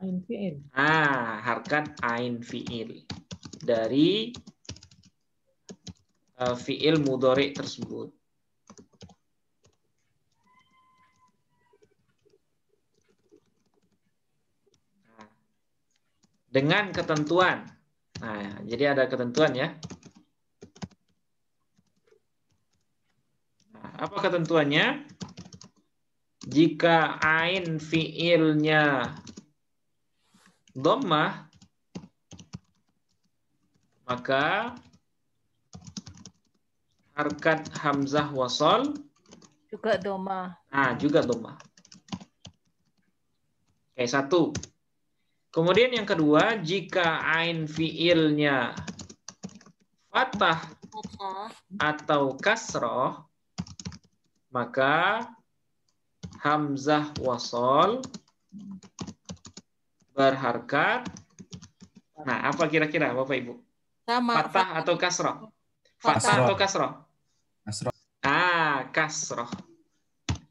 Ain fi'il. harkat ain fi'il dari fi'il mudhari tersebut. Dengan ketentuan. Nah, jadi ada ketentuan, ya. Nah, apa ketentuannya? Jika ain fi'ilnya dhammah, maka harkat hamzah wasal juga dhammah. Juga dhammah. Oke, satu. Kemudian yang kedua, jika ain fi'ilnya fathah atau kasroh, maka hamzah wasal berharkat. Nah, apa kira-kira Bapak Ibu? Sama. Fathah atau kasroh? Fathah atau kasroh? Kasroh. Kasroh.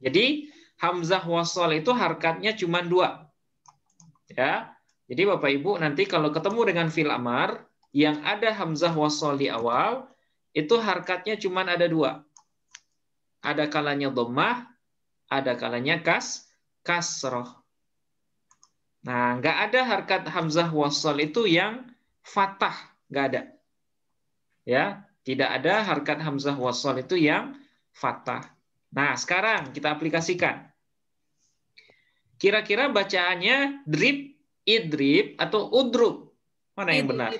Jadi hamzah wasal itu harkatnya cuma 2. Ya. Jadi Bapak Ibu nanti kalau ketemu dengan fi'il amar yang ada hamzah wasal di awal, itu harkatnya cuma ada 2. Ada kalanya dhammah, ada kalanya kasroh. Nah, nggak ada harkat hamzah wasal itu yang fathah, nggak ada. Ya, tidak ada harkat hamzah wasal itu yang fathah. Nah, sekarang kita aplikasikan. Kira-kira bacaannya drip, idrib, atau udrub? Mana yang benar?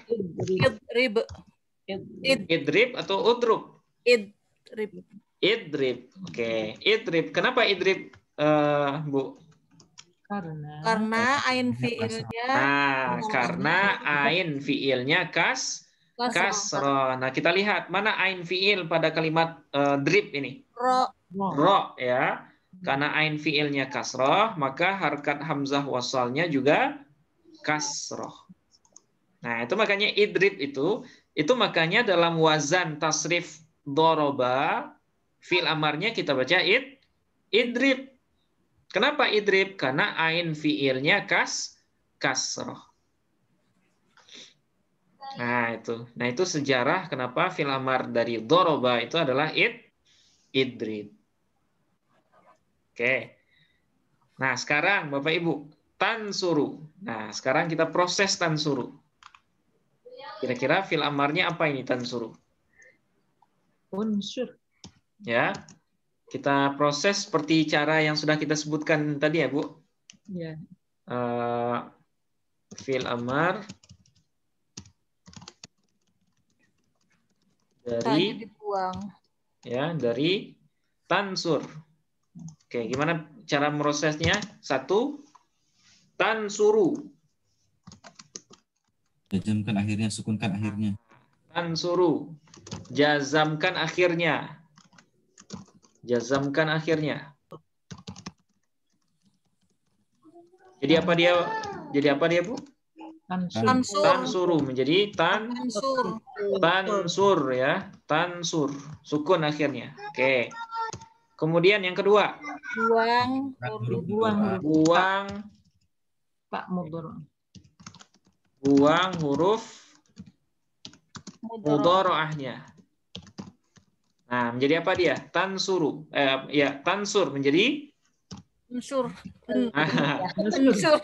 Idrib atau udrub? Idrib. Oke, idrib. Kenapa idrib, Bu? Karena ain fi'ilnya. Karena ain fi'ilnya kasroh. Nah, kita lihat mana ain fi'il pada kalimat drib ini. Ro, ya. Karena ain fi'ilnya kasroh, maka harkat hamzah wasalnya juga kasroh. Nah, itu makanya idrib itu makanya dalam wazan tasrif doroba, fi'il amarnya kita baca idrib. Kenapa idrib? Karena ain fi'ilnya kasroh. Nah, itu sejarah kenapa fi'il amar dari doroba itu adalah idrib. Oke. Nah, sekarang Bapak Ibu, tansuru. Nah, sekarang kita proses tansuru. Kira-kira fi'il amarnya apa ini tansuru? Unsur. Ya. Kita proses seperti cara yang sudah kita sebutkan tadi, ya, Bu. Ya. fi'il amar Tanya dari dibuang. ya dari tansur. Oke, gimana cara prosesnya? 1, tansuru. Jazamkan akhirnya, sukunkan akhirnya. Tansuru. Jazamkan akhirnya. Jazamkan akhirnya. Jadi apa dia? Jadi apa dia, Bu? Tansur. Tansuru menjadi Tansur. tansur ya, tansur. Sukun akhirnya. Oke. Kemudian yang kedua, Buang. Buang huruf buang tak mudhari'. buang huruf Mudhari'. mudharaahnya. Nah, menjadi apa dia? Tansuru. Ya, tansur menjadi Tansur. Nusur. Tansur.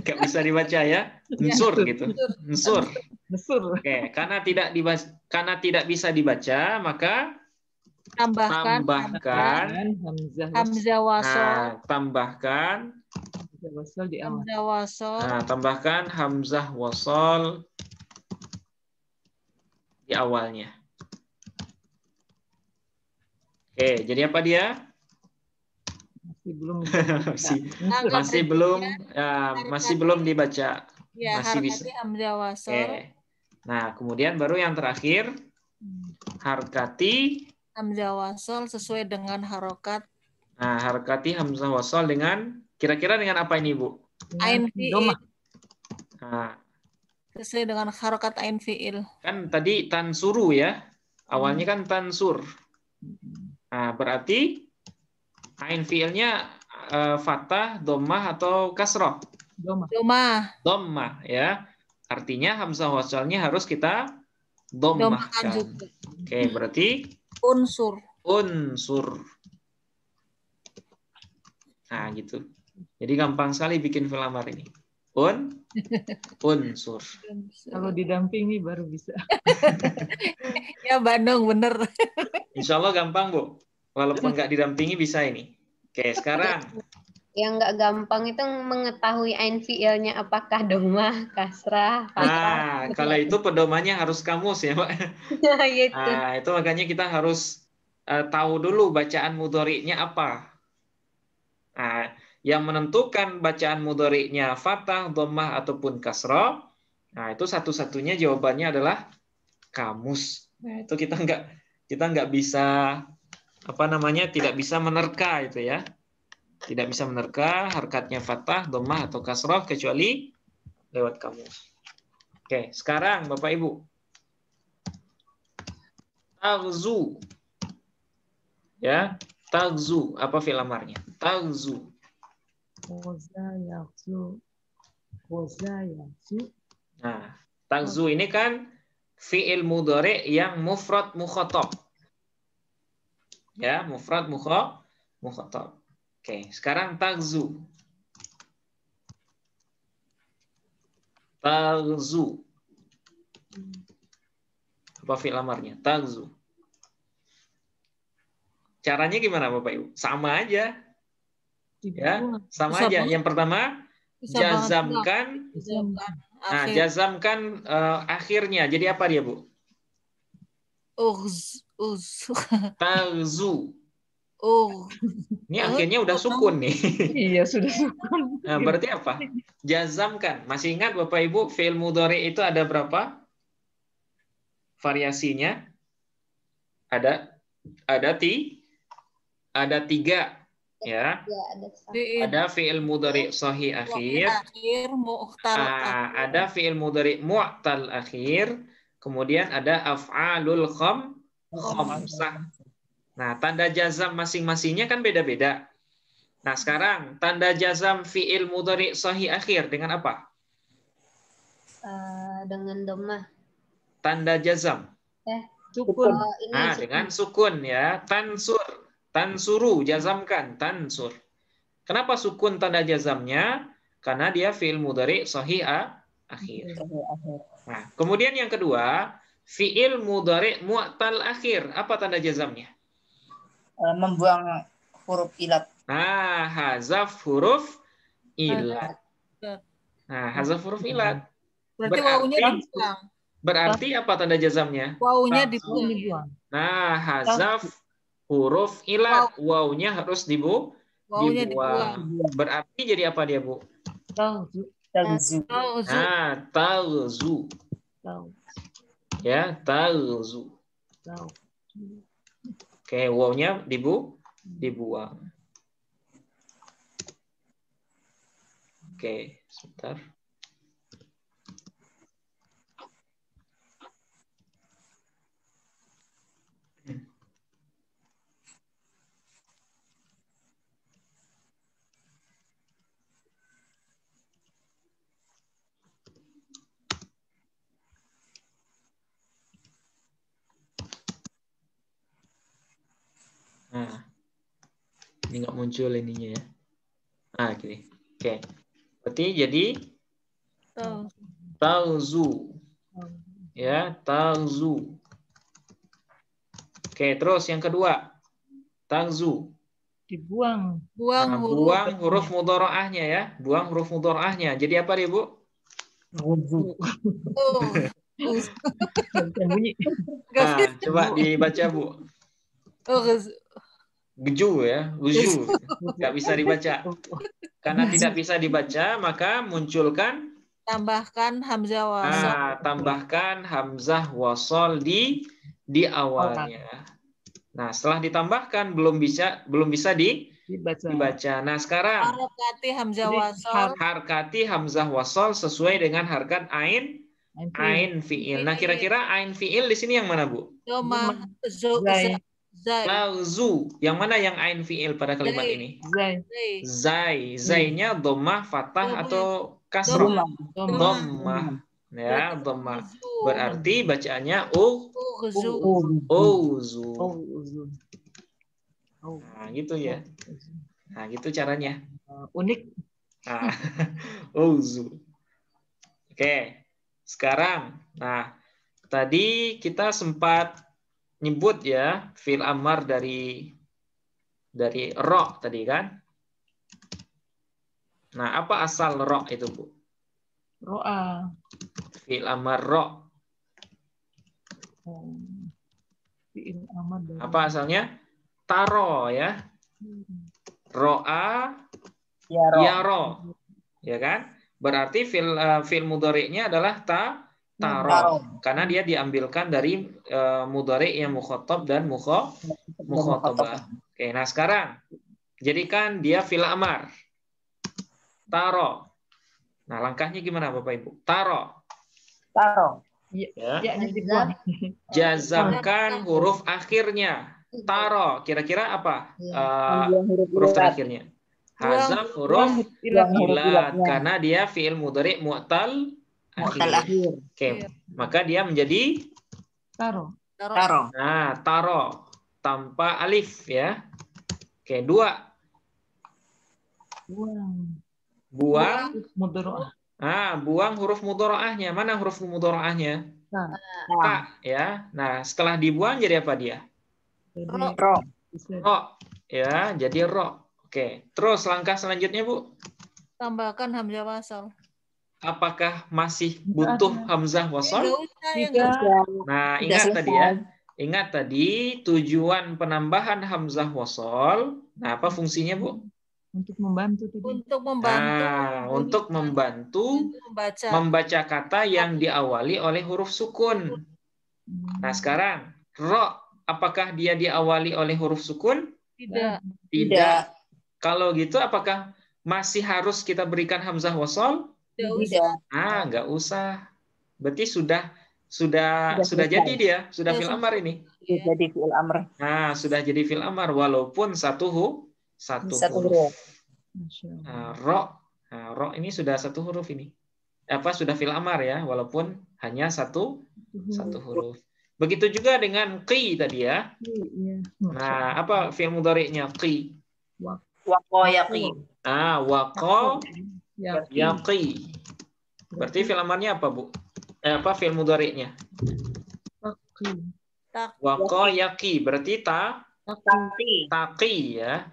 nggak bisa dibaca ya. Nsur gitu. Nsur. Nusur. Oke, karena tidak bisa dibaca, maka Tambahkan. tambahkan Hamzah wasol. nah, tambahkan wasal di awal. Hamzah wasol. nah, tambahkan hamzah wasol di awalnya. Oke, jadi apa dia? Masih belum. masih belum dibaca. Ya, masih bisa. harkati hamzah wasol. Oke. Nah, kemudian baru yang terakhir harkati. Hamzah wasol sesuai dengan harokat. Nah, harkati hamzah wasol dengan kira-kira dengan apa ini, Bu? Ain fi'il. Domah. Nah, Sesuai dengan harokat ain fi'il. kan tadi tansuru ya. Awalnya kan tansur. Nah, berarti ain fi'ilnya fathah, dhammah atau kasroh? Domah. Domah. Dhammah ya. Artinya hamzah wasolnya harus kita Domahkan dhammahkan. juga. Oke, berarti Unsur. unsur. Nah, gitu. Jadi gampang sekali bikin fi'il amar ini. Unsur. Kalau didampingi baru bisa. Ya Bandung bener. Insya Allah gampang, Bu. Walaupun nggak didampingi bisa ini. Oke, sekarang. Yang nggak gampang itu mengetahui ain fiilnya apakah domah, kasrah, fathah. Nah, kalau itu pedomannya harus kamus ya, Pak. Gitu. Nah, itu makanya kita harus tahu dulu bacaan mudhari'nya apa. Nah, yang menentukan bacaan mudhari'nya fathah, dhammah ataupun kasrah, nah itu satu-satunya jawabannya adalah kamus. Nah, itu kita nggak bisa tidak bisa menerka itu ya. Tidak bisa menerka harkatnya fathah, dhammah atau kasrah kecuali lewat kamus. Oke, sekarang Bapak Ibu. Taghzu. Ya, taghzu apa fi'il amarnya? Taghzu. Koza yakzu. Koza yakzu. Nah, taghzu ini kan fi'il mudhari' yang mufrad mukhatab. Ya, mufrad mukhatab. Oke, sekarang taghzu. Taghzu. Apa fi'il amarnya? Taghzu. Caranya gimana Bapak Ibu? Sama aja. Ya, sama Bisa aja. banget. Yang pertama, Bisa banget, jazamkan. Jazamkan. Nah, Akhir. jazamkan akhirnya. Jadi apa dia, Bu? Uz. Taghzu. Ini Oh, akhirnya udah sukun nih. Iya, sudah sukun. Nah, berarti apa? Jazamkan. Masih ingat Bapak Ibu, fi'il mudhari itu ada berapa variasinya? Ada 3 ya. Ya, ada satu. Ada fi'il mudhari sahih akhir, mu'tal ada fi'il mudhari mu'tal akhir, kemudian ada af'alul khamsah. Nah, tanda jazam masing-masingnya kan beda-beda. Nah, sekarang tanda jazam fi'il mudhari sahih akhir dengan apa? Dengan domah. Tanda jazam. Sukun. Ini Nah, sukun. dengan sukun ya. Tansur. Tansuru, jazamkan. Tansur. Kenapa sukun tanda jazamnya? Karena dia fi'il mudhari sahih akhir. Nah, kemudian yang kedua, fi'il mudhari mu'tal akhir. Apa tanda jazamnya? Membuang huruf ilat. Nah, hazaf huruf ilat. Nah, hazaf huruf ilat. Berarti wawunya dibuang. Berarti apa tanda jazamnya? Wawunya dibuang. Ya. Nah, hazaf huruf ilat. Wawunya harus dibuang. Berarti jadi apa dia, Bu? Talzu. Nah, talzu. Ya, talzu. Oke, wawunya dibuang. Oke, sebentar. Nah, ini nggak muncul ininya ya. Nah, gini. Oke. Berarti jadi talzu. Ya, talzu. Oke, terus yang kedua. Talzu. Dibuang. Buang huruf mudharaahnya ya. Buang huruf mudharaahnya. Jadi apa dia, Bu? Nah, coba dibaca, Bu. Geju ya, geju. Nggak bisa dibaca. Karena tidak bisa dibaca, maka munculkan tambahkan hamzah wasol. Tambahkan hamzah wasol di awalnya. Nah, setelah ditambahkan belum bisa dibaca. Nah, sekarang Harkati hamzah wasol. Harkati hamzah wasol sesuai dengan harkat ain fiil. Nah, kira-kira ain fiil di sini yang mana, Bu? Talzu. Yang mana yang ain fiil pada kalimat ini? Zai. Zainya dhammah, fathah atau kasrah? Dhammah. Ya, dhammah. Berarti bacaannya uzu. Nah, gitu ya. Nah, gitu caranya. Unik. Nah, uzu. Oke. Sekarang, nah, tadi kita sempat nyebut ya fi'il amar dari ro tadi kan. Nah, apa asal ro itu, Bu? Ro'a. Fi'il amar ro. Fi'il amar dari Apa asalnya? Taro ya. Ro'a yaro. Ya kan? Berarti fi'il mudhari'nya adalah taro. Karena dia diambilkan dari mudhari' yang mukhatab dan mukhatabah. Oke, nah sekarang jadikan dia fi'il amar. Taro. Nah, langkahnya gimana Bapak Ibu? Taro. Ya. Jazamkan huruf akhirnya. Taro. Kira-kira apa? Huruf terakhirnya. Hazaf huruf ilat. Karena dia fi'il mudhari' mu'tal akhir. Oke, maka dia menjadi taro. Nah, taro tanpa alif ya. Oke, dua. Buang mudharaah. Buang huruf mudharaahnya. Mana huruf mudharaahnya? Ta ya. Nah, setelah dibuang jadi apa dia? Ro. Ya, jadi ro. Oke, terus langkah selanjutnya, Bu? Tambahkan hamzah wasol. Apakah masih butuh hamzah wasol? Nah, ingat tadi tujuan penambahan hamzah wasol. Nah, apa fungsinya, Bu? Untuk membantu tadi. Untuk membantu membaca kata yang diawali oleh huruf sukun. Nah, sekarang ro, apakah dia diawali oleh huruf sukun? Tidak. Kalau gitu apakah masih harus kita berikan hamzah wasol? Nggak usah. Berarti sudah jadi dia, sudah fi'il amar ini. Jadi fi'il amr. Nah, sudah jadi fi'il amar walaupun satu huruf. Nah, ro ini sudah satu huruf ini. Sudah fi'il amar ya, walaupun hanya satu huruf. Begitu juga dengan qi tadi ya. Nah, apa fi'il mudhari'nya qi? Waqo yaqi. Waqo yaqi. Berarti fi'il amarnya apa, Bu? Fi'il mudhari'nya? Waqo yaqi. Berarti taqi ya.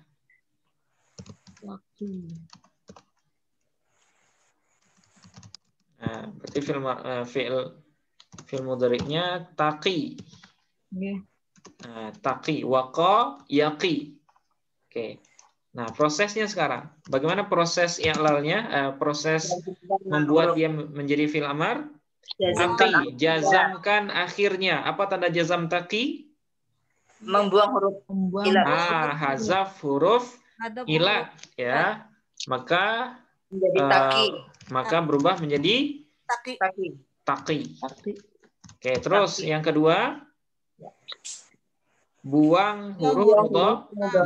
Berarti fi'il mudhari'nya taqi. Nggih. Taqi, waqa, yaqi. Oke. Nah, prosesnya sekarang. Bagaimana proses i'lalnya? Proses membuat dia menjadi fi'il amar? Taqi, jazamkan akhirnya. Apa tanda jazam taqi? Membuang huruf ilat. Hazaf huruf ilat, ya. Maka Menjadi taki. Maka berubah menjadi taqi. Oke, terus yang kedua, buang huruf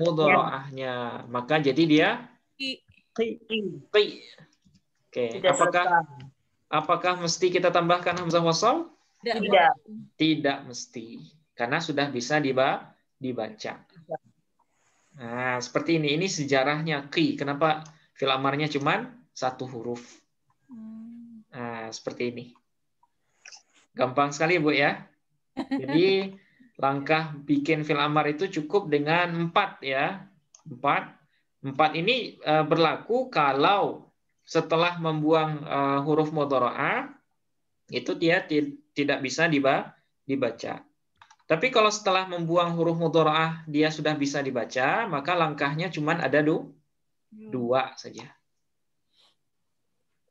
mudharaahnya. Maka jadi dia qi. Oke, apakah mesti kita tambahkan hamzah wasal? Tidak mesti, karena sudah bisa dibaca. Nah, seperti ini. Ini sejarahnya qi. Kenapa fi'il amarnya cuma satu huruf? Nah, seperti ini. Gampang sekali, Bu, ya. Jadi langkah bikin fi'il amar itu cukup dengan 4, ya. 4 ini berlaku kalau setelah membuang huruf mudhara'ah itu dia tidak bisa dibaca. Tapi kalau setelah membuang huruf mudhara'ah dia sudah bisa dibaca, maka langkahnya cuma ada 2 saja.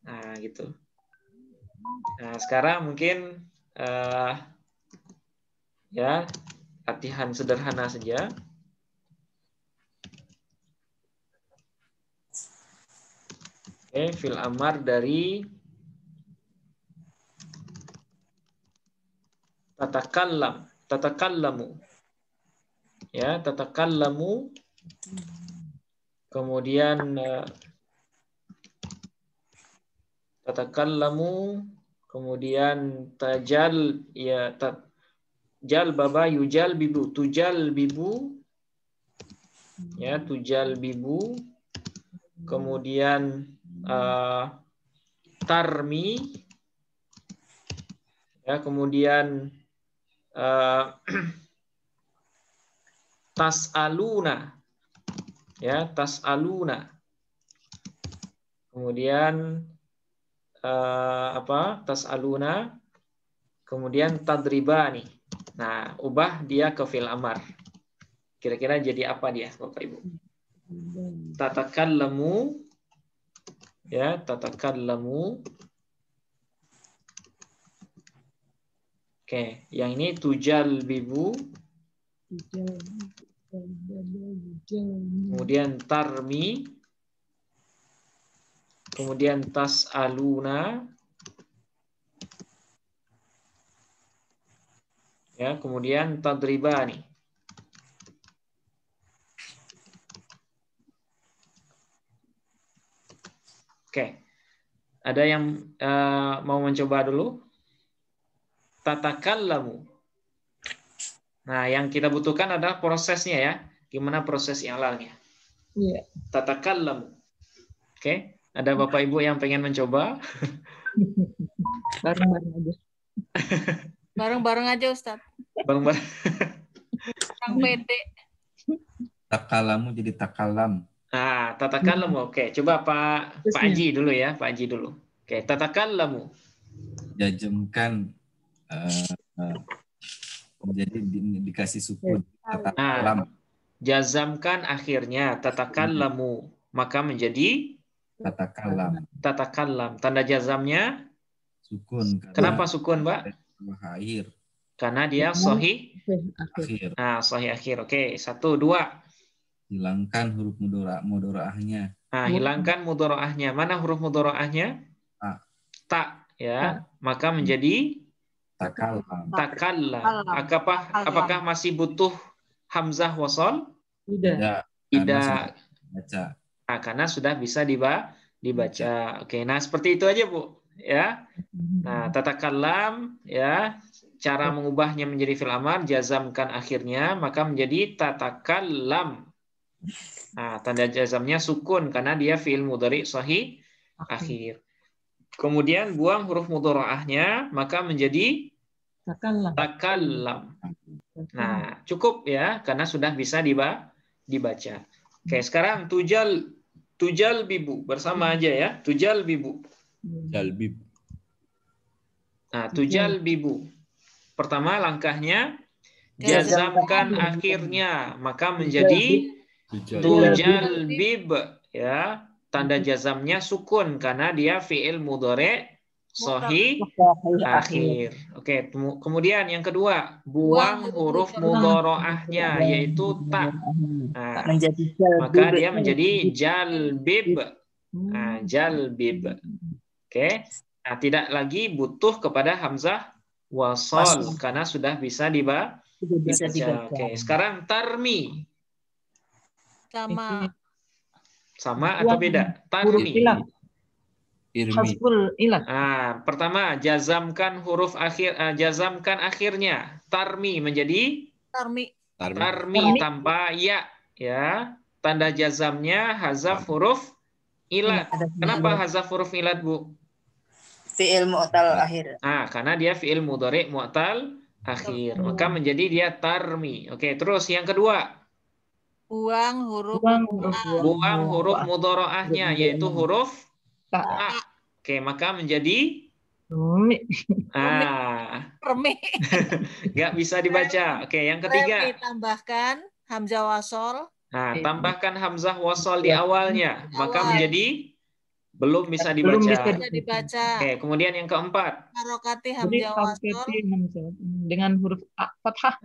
Nah, gitu. Nah, sekarang mungkin ya latihan sederhana saja. Oke, fi'il amar dari tatakallamu. Ya, tatakallamu. Kemudian tatakallamu, kemudian jal baba yujal bibu, tujal bibu, ya, tujal bibu, kemudian tarmi, ya, kemudian tas'aluna, ya, tas'aluna, kemudian tas'aluna, kemudian tadribani. Nah, ubah dia ke fi'il amar. Kira-kira jadi apa dia, Bapak Ibu? Tatakallamu, ya, tatakallamu. Oke, yang ini tujal bibu, kemudian tarmi, kemudian tas'aluna, ya, kemudian tadribani. Oke, ada yang mau mencoba dulu? Tatakallamu. Nah, yang kita butuhkan adalah prosesnya, ya. Gimana proses i'lalnya? Iya. Tatakallamu. Oke, ada Bapak Ibu yang pengen mencoba? Bareng-bareng aja. Bareng-bareng aja, Ustaz. Bareng-bareng. Yang pede. Takalamu jadi takalam. Nah, tatakallamu. Oke, coba Pak Haji dulu, ya. Pak Haji dulu. Oke, tatakallamu. Jajemkan jadi dikasih sukun. Takalam. Jazamkan akhirnya tatakallamu, maka menjadi tatakallam. Tanda jazamnya sukun. Kenapa sukun, Mbak? Akhir. Karena dia sahih akhir. Nah, sahih akhir. Oke, 1, 2. Hilangkan huruf mudharaahnya. Nah, hilangkan mudharaahnya. Mana huruf mudharaahnya? Ta, ya. Maka menjadi takallam. Apakah masih butuh hamzah wasal? Tidak. Baca. Nah, karena sudah bisa dibaca. Oke, nah seperti itu aja, Bu. Ya. Nah, tatakallam, ya. Cara mengubahnya menjadi fi'il amar, jazamkan akhirnya, maka menjadi tatakallam. Nah, tanda jazamnya sukun karena dia fi'il mudhari sahih akhir. Kemudian buang huruf mudharaahnya, maka menjadi takallam. Nah, cukup, ya, karena sudah bisa dibaca. Oke, sekarang tujal bibu bersama aja, ya. Tujal bibu. Jalbib. Nah, tujalbibu. Pertama langkahnya jazamkan akhirnya, maka menjadi tujalbib, ya. Tanda jazamnya sukun karena dia fi'il mudhari' sahih akhir. Oke, kemudian yang kedua, buang huruf mudhari'ahnya yaitu ta. Nah, maka dia menjadi jalbib. Nah, jalbib. Oke. Nah, tidak lagi butuh kepada hamzah wasol karena sudah bisa dibaca. Oke, sekarang tarmi. Sama atau beda? Tarmi. Pertama, jazamkan huruf akhir, jazamkan akhirnya. Tarmi menjadi tarmi tanpa ya, ya. Tanda jazamnya hazaf huruf ilat. Kenapa hazaf huruf ilat, Bu? Fi'il mu'tal akhir. Karena dia fi'il mudhari' mu'tal akhir. Maka menjadi dia tarmi. Oke, terus yang kedua. Buang huruf mudhari'ahnya yaitu huruf ta. Oke, maka menjadi nggak bisa dibaca. Oke, yang ketiga. Tambahkan hamzah wasol. Tambahkan hamzah wasol di awalnya, maka menjadi belum bisa dibaca. Oke, kemudian yang keempat. Harokati hamzah wasol dengan huruf fathah.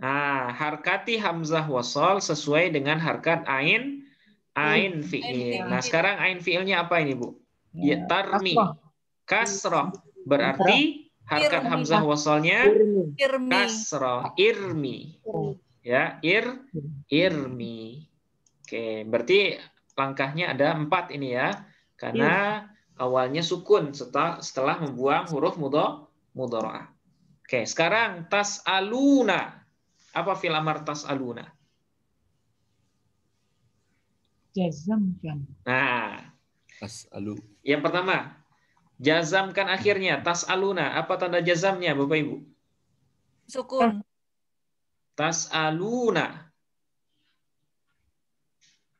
Harkati hamzah wasol sesuai dengan harkat ain fi'il. Nah, sekarang ain fi'ilnya apa ini, Bu? Ya, tarmi. Kasroh. Berarti harkat hamzah wasolnya kasroh. Irmi. Ya, irmi. Oke, berarti langkahnya ada 4 ini ya. Karena awalnya sukun setelah membuang huruf mudhari'ah. Oke, sekarang tas'aluna. Apa fi'il amar tas'aluna? Jazamkan. Nah, tas'alu. Yang pertama, jazamkan akhirnya. Tas'aluna. Apa tanda jazamnya, Bapak Ibu? Sukun. Tas'aluna.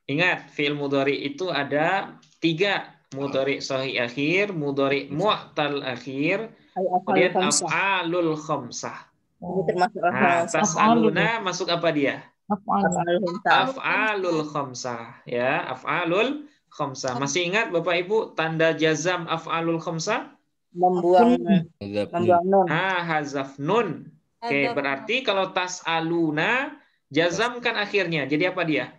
Ingat, fi'il mudhari itu ada 3. Mudhari sahih akhir, mudhari mu'tal akhir, kemudian af'alul khamsah. Tas'aluna masuk apa dia? Af'alul khamsah. Ya, af'alul khamsah. Masih ingat Bapak Ibu tanda jazam af'alul khamsah? Membuang nun. Hazaf nun. Oke, berarti kalau tas'aluna jazamkan akhirnya. Jadi apa dia?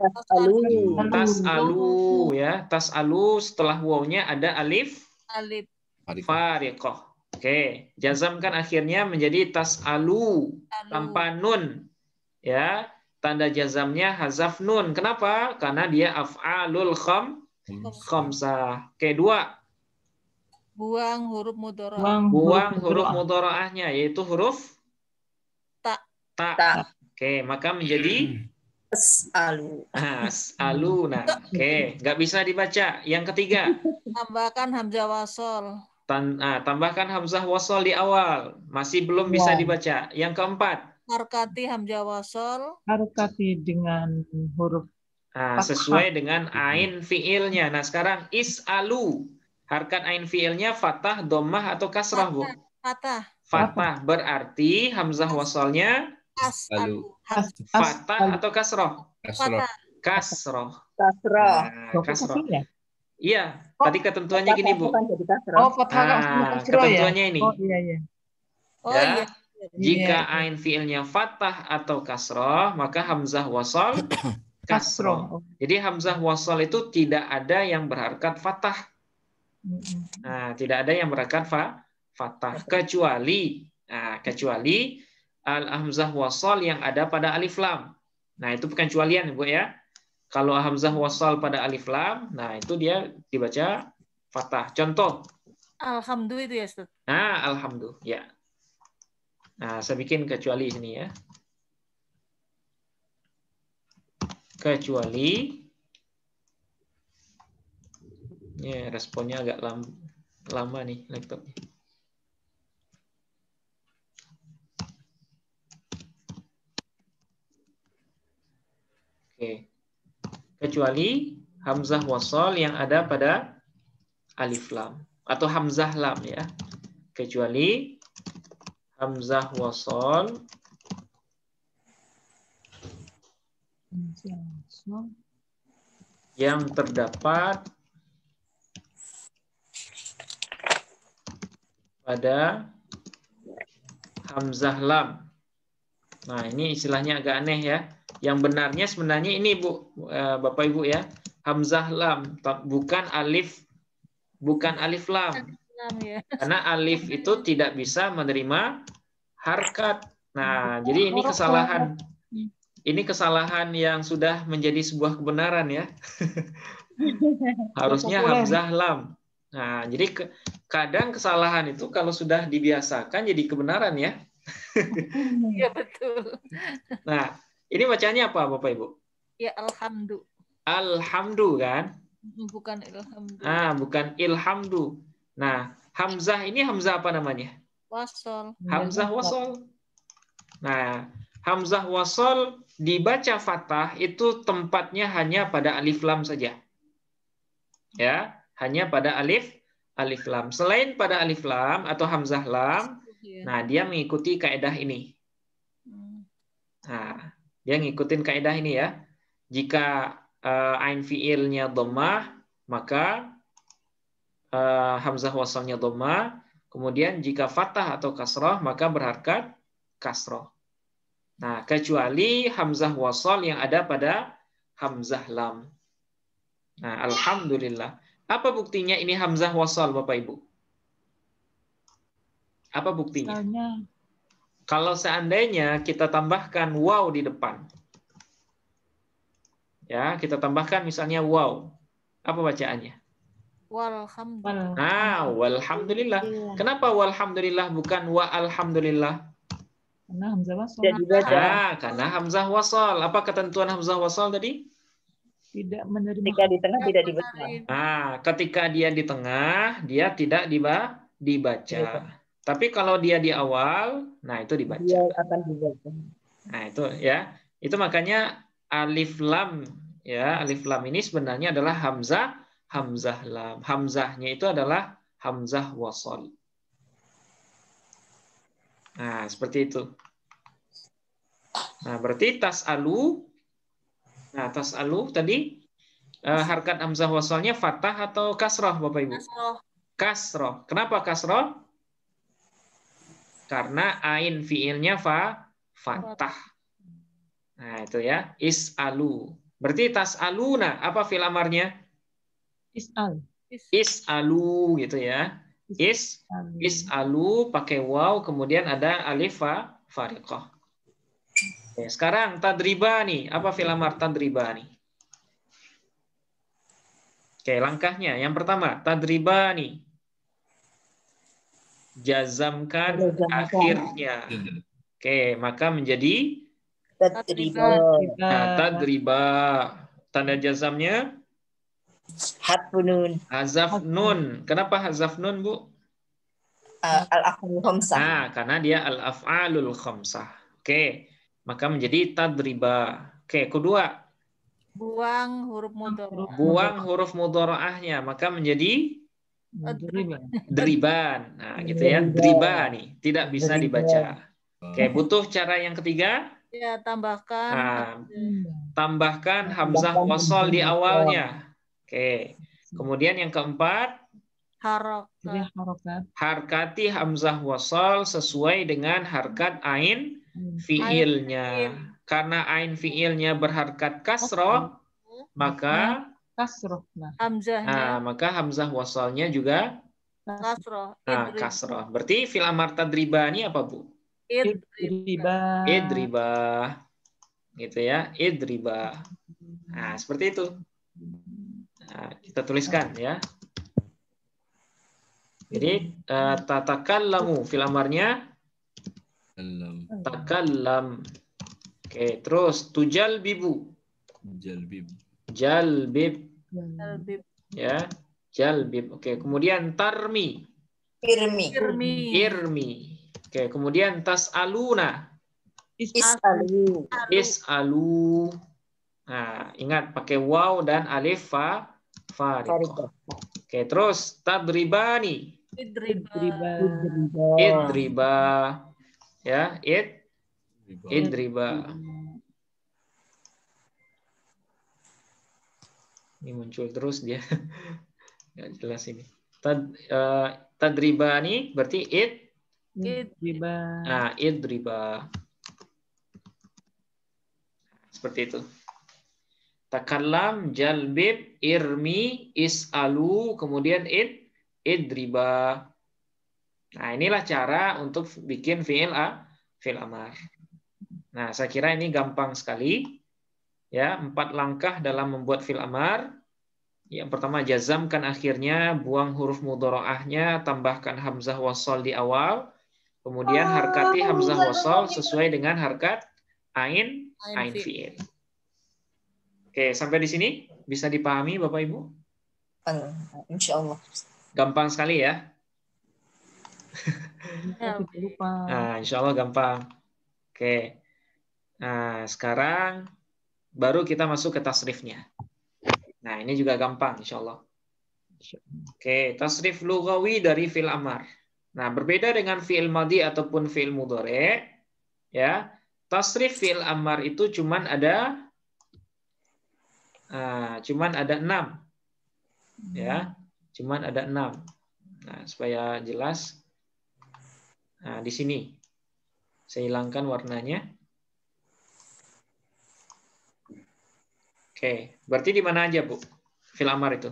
Tas'alu ya. Tas'alu setelah wawnya ada alif fariqah. Oke, jazamkan akhirnya menjadi tas'alu tanpa nun. Ya, tanda jazamnya hazaf nun. Kenapa? Karena dia af'alul khamsah. Oke, 2. Buang huruf mudhari'ah. Buang huruf mudhari'ahnya yaitu huruf ta. Oke, maka menjadi as'aluna. Oke, nggak bisa dibaca. Yang ketiga. Tambahkan hamzah wasol. Tambahkan hamzah wasol di awal. Masih belum bisa dibaca. Yang keempat. Harkati hamzah wasol. Harkati dengan huruf sesuai dengan ain fiilnya. Nah, sekarang is'alu. Harkat ain fiilnya fathah, dhammah atau kasrah, Bu? Fathah. Berarti hamzah wasolnya fathah atau kasroh? Kasroh. Iya, tadi ketentuannya gini, Bu. Ketentuannya ini. Ya. Jika ain fiilnya fathah atau kasroh, maka hamzah wasol kasroh. Jadi hamzah wasol itu tidak ada yang berharkat fathah. Tidak ada yang berharkat fathah kecuali al-hamzah wasal yang ada pada alif lam. Nah, itu pengecualian, Bu ya. Kalau hamzah wasal pada alif lam, nah itu dia dibaca fathah. Contoh. Alhamdulillah itu ya, Ustaz. Alhamdulillah, ya. Nah, saya bikin kecuali sini ya. Kecuali ya, responnya agak lama nih laptopnya. Oke. Kecuali hamzah wasal yang ada pada alif lam atau hamzah lam ya. Kecuali hamzah wasol yang terdapat pada hamzah lam. Nah, ini istilahnya agak aneh ya. Yang benarnya sebenarnya ini Bu, Bapak Ibu ya, hamzah lam, bukan alif lam. Karena alif itu tidak bisa menerima harkat. Nah, jadi ini kesalahan. Ini kesalahan yang sudah menjadi sebuah kebenaran ya. Harusnya hamzah lam. Nah, jadi kadang kesalahan itu kalau sudah dibiasakan jadi kebenaran ya. Iya betul. Nah, ini bacanya apa Bapak Ibu? Ya alhamdu. Alhamdu kan? Bukan ilhamdu. Bukan ilhamdu. Nah, hamzah ini hamzah apa namanya? Wasol. Hamzah wasol. Nah, hamzah wasol dibaca fathah itu tempatnya hanya pada alif lam saja. Ya, hanya pada alif lam. Selain pada alif lam atau hamzah lam, nah dia mengikuti kaidah ini. Nah, dia ngikutin kaidah ini ya. Jika ain fiilnya dhammah, maka hamzah wasalnya dhammah. Kemudian jika fathah atau kasrah, maka berharkat kasrah. Nah, kecuali hamzah wasal yang ada pada hamzah lam. Nah, alhamdulillah. Apa buktinya ini hamzah wasal, Bapak Ibu? Apa buktinya? Kalau seandainya kita tambahkan waw di depan. Ya, kita tambahkan misalnya waw. Apa bacaannya? Walhamdulillah. Walhamdulillah. Kenapa walhamdulillah bukan wa alhamdulillah? Karena hamzah wasal. Karena hamzah wasal. Apa ketentuan hamzah wasal tadi? Tidak menerima. Ketika di tengah tidak dibaca. Ketika dia di tengah, dia tidak dibaca. Tapi kalau dia di awal, nah itu dibaca. Dia akan dibaca. Nah itu ya, itu makanya alif lam ya, alif lam ini sebenarnya adalah hamzah lam. Hamzahnya itu adalah hamzah wasal. Nah seperti itu. Nah berarti tas'alu. Nah tas'alu tadi harkat hamzah wasalnya fathah atau kasrah Bapak Ibu? Kasrah. Kenapa kasrah? Karena ain fiilnya fathah. Nah, itu ya, is'alu. Berarti tas'aluna, apa fi'il amarnya? Is'al. Is'alu gitu ya. Is'alu pakai waw, kemudian ada alif fariqah. Oke, sekarang tadribani, apa fi'il amar tadribani? Oke, langkahnya yang pertama, tadribani. Jazamkan akhirnya. Oke, maka menjadi tadriba. Tanda jazamnya hazaf nun. Kenapa hazaf nun, Bu? Al-af'alul khamsah. Karena dia al-af'alul khamsah. Oke, maka menjadi tadriba. Oke, kedua. Buang huruf mudhari'. Buang huruf mudhari'ahnya, maka menjadi driban. Nah, gitu ya. Driba nih, tidak bisa dibaca. Oke, butuh cara yang ketiga? Ya, tambahkan. Tambahkan hamzah wasal di awalnya. Oke. Kemudian yang keempat? Harkati hamzah wasal sesuai dengan harkat ain fiilnya. Karena ain fiilnya berharkat kasroh, maka maka hamzah wasalnya juga kasroh. Berarti fi'il amar tadribani apa, Bu? Idriba. Gitu ya, idriba. Nah, seperti itu. Nah, kita tuliskan ya. Jadi tatakallamu fi'il amarnya takallam. Oke, terus tujalbibu. Jalbib. Ya, jalbib. Oke, kemudian tarmi. Irmi. Oke, kemudian tas'aluna. Is'alu. Nah, ingat pakai waw dan alif fariqah. Oke, terus tadribani. Idriba. Ya, idriba. Ini muncul terus dia. Nggak jelas ini. Tadribani berarti Idriba. Nah, idriba. Seperti itu. Takallam, jalbib, irmi, is'alu, kemudian idriba. Nah, inilah cara untuk bikin fi'il amar. Nah, saya kira ini gampang sekali. Ya, 4 langkah dalam membuat fi'il amar. Yang pertama, jazamkan akhirnya, buang huruf mudharaahnya, tambahkan hamzah wasal di awal. Kemudian harkati hamzah wasal sesuai dengan harkat ain fi'il. Oke, sampai di sini bisa dipahami Bapak Ibu? Insya Allah. Gampang sekali ya? Lupa. Nah, insya Allah gampang. Oke. Nah, sekarang baru kita masuk ke tasrifnya. Nah, ini juga gampang insya Allah. Oke, tasrif lughawi dari fi'il amar. Nah, berbeda dengan fi'il madhi ataupun fi'il mudhari', ya. Tasrif fi'il amar itu cuman ada 6. Ya. Cuman ada 6. Nah, supaya jelas. Nah, di sini saya hilangkan warnanya. Oke, berarti di mana aja, Bu? Fi'il amar itu?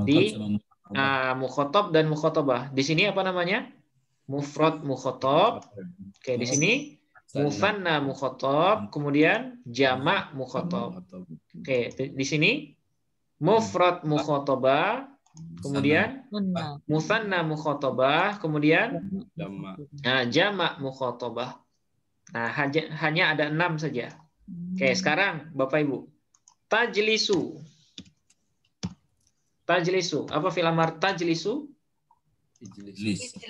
Di mukhatab dan mukhatabah. Di sini apa namanya? Mufrad mukhatab. Oke, di sini musanna mukhatab, kemudian jamak mukhatab. Oke, di sini mufrad mukhatabah, kemudian musanna mukhatabah, kemudian jamak mukhatabah. Nah, hanya ada 6 saja. Oke, sekarang Bapak Ibu. Tajlisu. Tajlisu. Apa fi'il amar tajlisu?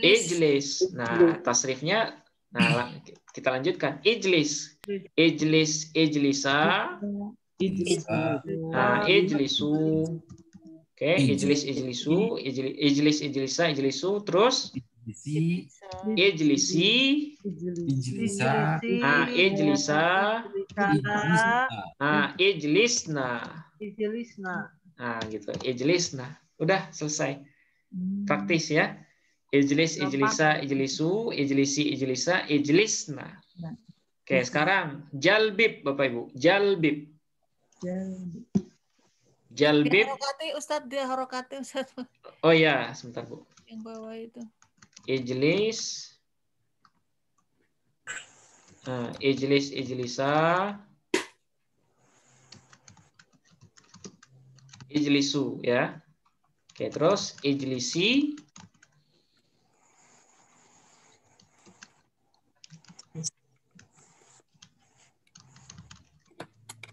Ijlis. Nah, tasrifnya, nah kita lanjutkan. Ijlis. Ijlis, ijlisa. Nah, ijlisu. Oke, ijlis, ijlisu. Ijlis, ijlisa, ijlisu. Terus ijlisi. Ijlisa. Nah, ijlisa. Nah, ijlisna. Nah, gitu. Ijlisna. Udah selesai. Praktis ya. Ijlis, ijlisa, ijlisu, ijlisi, ijlisa, ijlisna. Oke, sekarang jalbib Bapak Ibu. Jalbib. Jalbib. Dia harokati Ustaz. Oh ya, sebentar Bu. Yang bawah itu. Ijlis. Nah, ijlis, ijlisa. Ijlisu ya. Oke, terus ijlisi.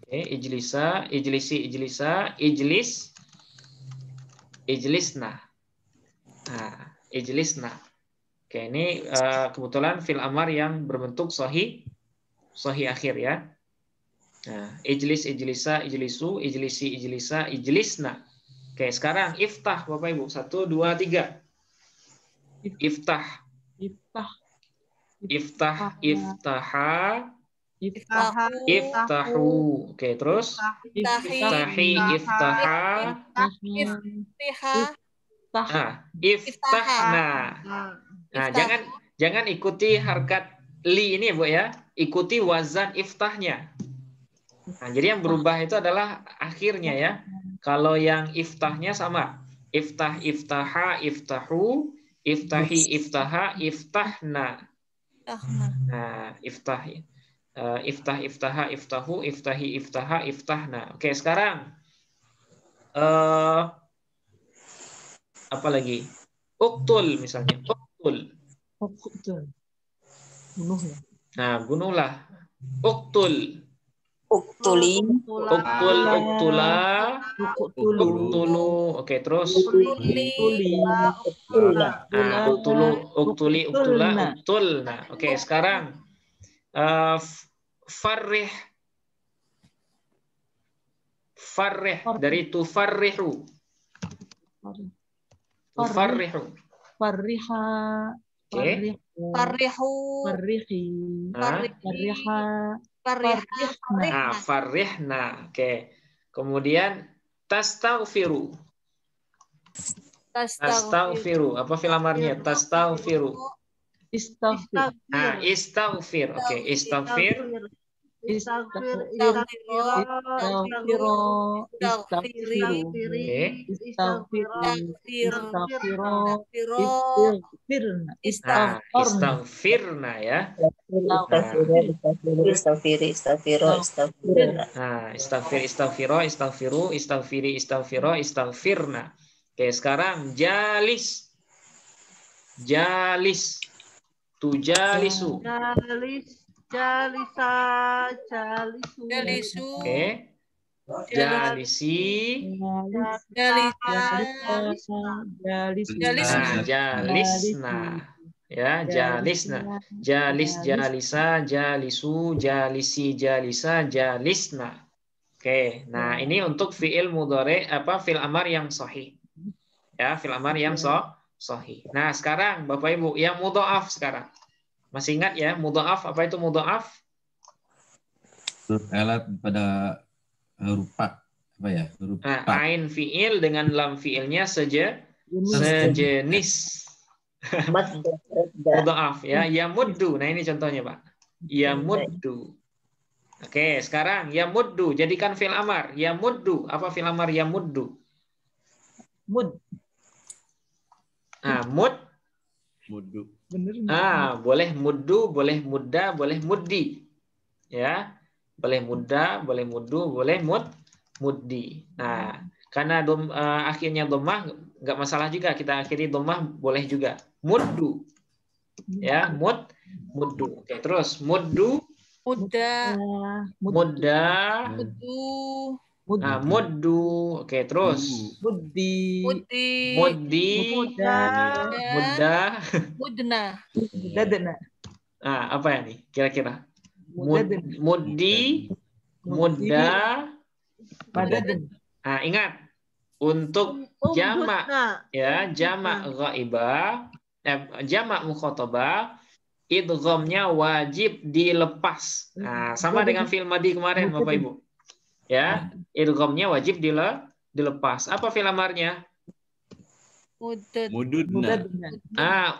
Oke, ijlisa, ijlisi, ijlisa, ijlis, ijlisna. Nah, ijlisna. Oke, ini kebetulan fi'il amar yang berbentuk sahih akhir ya. Nah, ijlis, ijlisa, ijlisu, ijlisi, ijlisa, ijlisna. Oke, sekarang iftah Bapak Ibu. 1, 2, 3. Iftah. Iftah, iftaha. Iftahu. Oke, terus iftahi, iftaha. Nah, iftahna. Nah, jangan ikuti harkat li ini Bu ya. Ikuti wazan iftahnya. Nah, jadi yang berubah itu adalah akhirnya ya. Kalau yang iftahnya sama. Iftah, iftaha, iftahu, iftahi, iftaha, iftahna. Nah, iftahi. Iftah, iftaha, iftahu, iftahi, iftaha, iftahna. Oke, sekarang apa lagi? Uktul misalnya. Uktul. Bunuh ya. Nah, bunuhlah. Uktul. Uktuli. Uktul, uktula. Uktulu. Oke, terus. Nah, uktulu, uktuli, uktula, uktul. Nah, oke, sekarang farrih. Farrih dari tufarrihu. Tufarrihu. Farriha. Oke. Farihu. Farihi. Hah? Fariha. Nah, farihna. Oke. Kemudian tastaghfiru. Tastaghfiru. Apa fil amarnya? Tastaghfiru. Istaghfir. Nah, istaghfir. Oke, istaghfir. Istaghfir. Istaghfiro. Istaghfiru. Oke. Istaghfiru. Istaghfiro. Istaghfirna. Nah, istaghfirna ya. Istaghfiri. Nah, istaghfiro, istaghfirna. Oke, sekarang jalis. Jalis. Tujalisu. Jalisa. Jalisu. Oke. Jalisi. Nah, jalisna. Ya, jalisna. Jalis, jalisa, jalisu, jalisi, jalisa, jalisna. Oke, nah ini untuk fiil mudhari fiil amar yang sahih. Ya, fiil amar yang sahih. Nah, sekarang Bapak Ibu yang mudha'af sekarang. Masih ingat ya, mudha'af apa itu mudha'af? Huruf alat pada huruf pa. Apa ya? Huruf Nah, pa. ain fiil dengan lam fiilnya sejenis. Mudha'af ya, yamuddu. Nah, ini contohnya, Pak. Yamuddu. Oke, sekarang yamuddu jadikan fiil amar. Yamuddu, apa fiil amar yamuddu? Mud. Nah, Muddu. Bener. boleh muddu, boleh mudda, boleh muddi. Ya. Boleh mudda, boleh muddu, boleh muddi. Nah, karena akhirnya dhammah nggak masalah juga, kita akhiri dhammah boleh juga. Muddu. Ya, muddu. Oke, terus muddu, Muda. mudda. Mudu. Nah, muddu. Oke, terus Muddi. Mudi. mudda, mudda. Mudna. Dadana. Nah, apa ya nih kira-kira? Mudadana. Muddi, mudda. Madadan. Nah, ingat untuk jamak ya, jamak ghaibah, jamak mukhatabah, idghamnya wajib dilepas. Nah, sama dengan fi'il madhi kemarin Bapak Ibu. Ya, idghamnya wajib dilepas. Apa fi'il amarnya? Mudad. Mududna.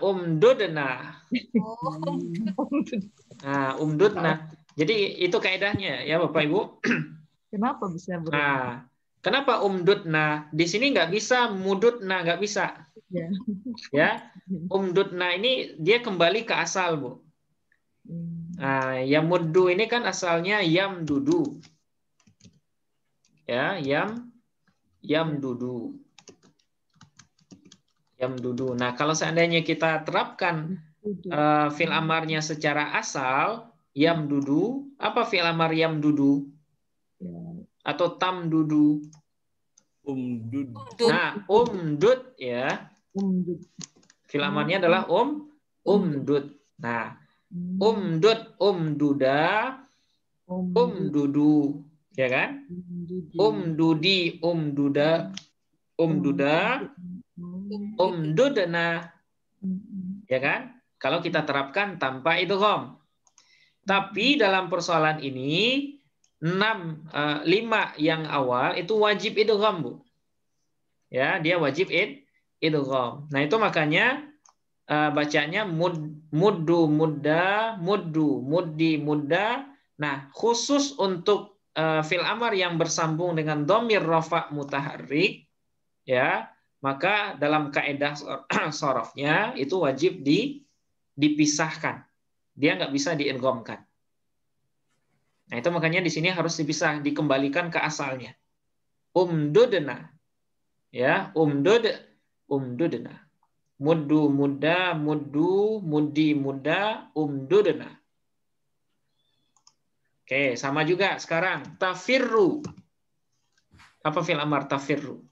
Umdudna. Oh. Umdudna. Jadi itu kaidahnya ya Bapak Ibu. Kenapa bisa berubah? Nah, kenapa umdudna? Di sini nggak bisa mududna, nggak bisa. Ya. Ya, umdudna ini dia kembali ke asal, Bu. Nah, yamuddu ini kan asalnya yamdudu. Ya, yamdudu. Yamdudu. Nah, kalau seandainya kita terapkan fi'il amarnya secara asal, yamdudu, apa fi'il amar yamdudu? Atau tamdudu? Umdud. Nah, umdud ya. Fi'il amarnya adalah umdud. Nah, umdud, umduda, umdudu, ya kan? Umdudi, umduda, umduda, umdudna, ya kan? Kalau kita terapkan tanpa idgham. Tapi dalam persoalan ini 5 yang awal itu wajib idgham, Bu. Ya, dia wajib idgham. Nah, itu makanya bacanya muddu, mudda, muddu, muddi, mudda. Nah, khusus untuk fi'il amar yang bersambung dengan dhamir rafa' mutaharrik, ya, maka dalam kaidah sharafnya itu wajib dipisahkan. Dia nggak bisa diidghamkan. Nah, itu makanya di sini harus dipisah, dikembalikan ke asalnya. Umdudna. Ya, umdudna. Muddu, mudda, muddu, muddi, mudda, umdudna. Oke, sama juga sekarang. Tafirru. Apa fi'il amar tafirru?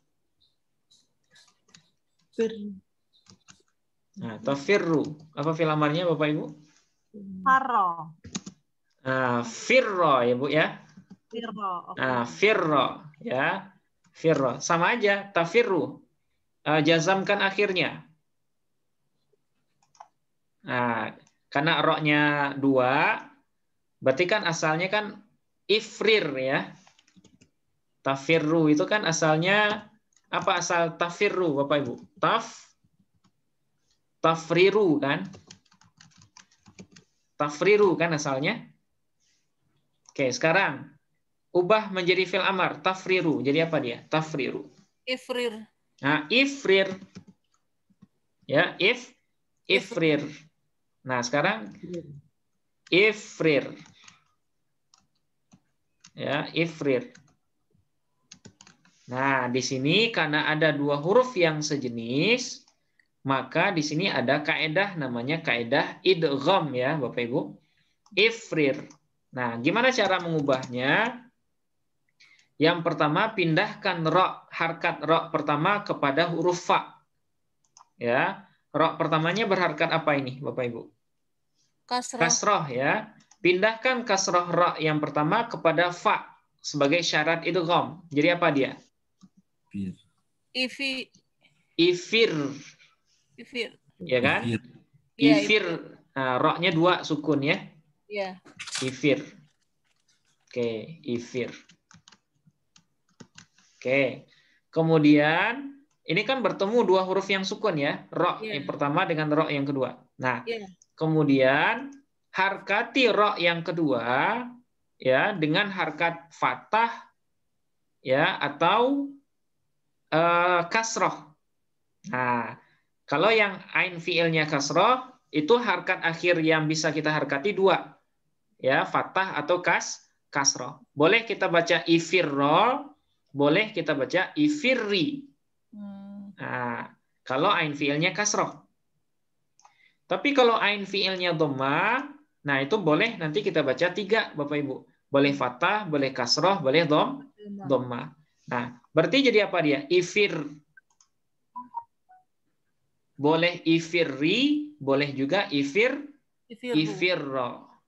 Nah, tafirru. Apa fi'il amarnya Bapak Ibu? Harro. Firro ya Bu ya. Firro. Firro ya. Firro. Sama aja tafirru. Jazamkan akhirnya. Nah, karena roknya 2, berarti kan asalnya kan ifrir ya. Tafirru itu kan asalnya apa, asal tafirru Bapak Ibu? Tafriru kan? Tafriru kan asalnya. Oke, sekarang ubah menjadi fi'il amar, tafriru. Jadi apa dia? Tafriru. Ifrir. Nah, ifrir. Ya, ifrir. Nah, sekarang ifrir. Ya, ifrir. Nah, di sini karena ada 2 huruf yang sejenis, maka di sini ada kaedah namanya kaedah idgham ya, Bapak Ibu. Ifrir. Nah, gimana cara mengubahnya? Yang pertama, pindahkan harkat ro pertama kepada huruf fa. Ya, ro pertamanya berharkat apa ini, Bapak Ibu? Kasroh. Kasroh ya. Pindahkan kasroh ro yang pertama kepada fa sebagai syarat idgham. Jadi apa dia? Ifir. Ifir. Ya kan? Iya, Ifir. Nah, ro-nya 2 sukun ya. Iya. Ifir. Oke, ifir. Oke. Kemudian ini kan bertemu 2 huruf yang sukun ya. Ro yang pertama dengan ro yang kedua. Nah, kemudian harkati ro yang kedua ya dengan harkat fathah ya atau kasroh. Nah, kalau yang ain fiilnya kasroh itu harkat akhir yang bisa kita harkati 2 ya, fathah atau kasroh. Boleh kita baca ifirro, boleh kita baca ifirri. Nah, kalau ain fiilnya kasroh. Tapi kalau ain fiilnya dhammah, nah itu boleh nanti kita baca 3 Bapak Ibu. Boleh fathah, boleh kasroh, boleh dhammah. Nah, berarti jadi apa dia? Ifir. Boleh ifirri, boleh juga ifirro.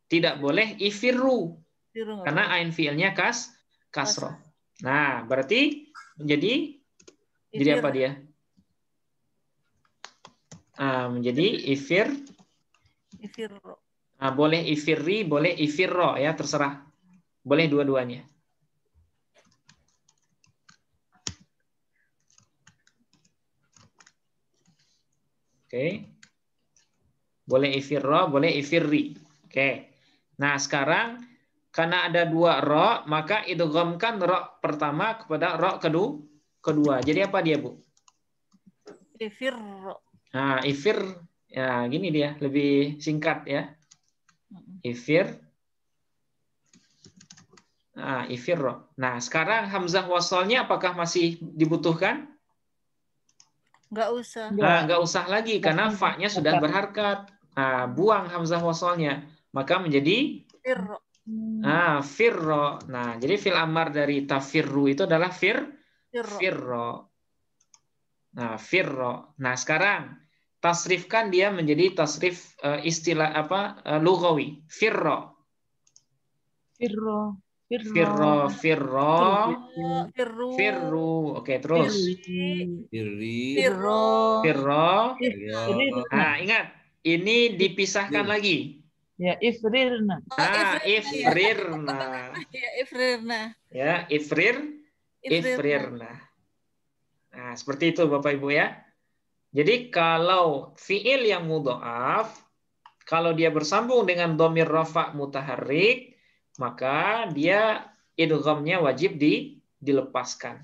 Tidak boleh ifirru. Karena ain fiilnya kasroh. Nah, berarti jadi apa dia? Menjadi ifirro. Nah, boleh ifirri, boleh ifirro ya, terserah. Boleh dua-duanya. Oke. Boleh ifirro, boleh ifirri. Oke. Nah, sekarang karena ada 2 ro, maka idghamkan ro pertama kepada ro kedua. Jadi apa dia, Bu? Ifirro. Nah, ifir ya gini dia, lebih singkat ya. Ifir. Nah, ifirro. Nah, sekarang hamzah wasalnya apakah masih dibutuhkan? Nggak usah. Nah, nggak usah lagi karena fa-nya sudah berharkat. Nah, buang hamzah wasalnya, maka menjadi Firro. Firro. Nah, jadi fil amar dari tafirru itu adalah firro. Nah, firro. Nah, sekarang tasrifkan dia menjadi tasrif istilah apa? Lughawi. Firro. Firru. Oke, terus. Firro. Nah, ingat, ini dipisahkan lagi. Ya, ifrirna. Ifrirna. Ya, ifrirna. Ya, ifrirna. Nah, seperti itu Bapak Ibu ya. Jadi kalau fiil yang mudha'af, kalau dia bersambung dengan dhamir rafa' mutaharrik, maka dia idghamnya wajib dilepaskan.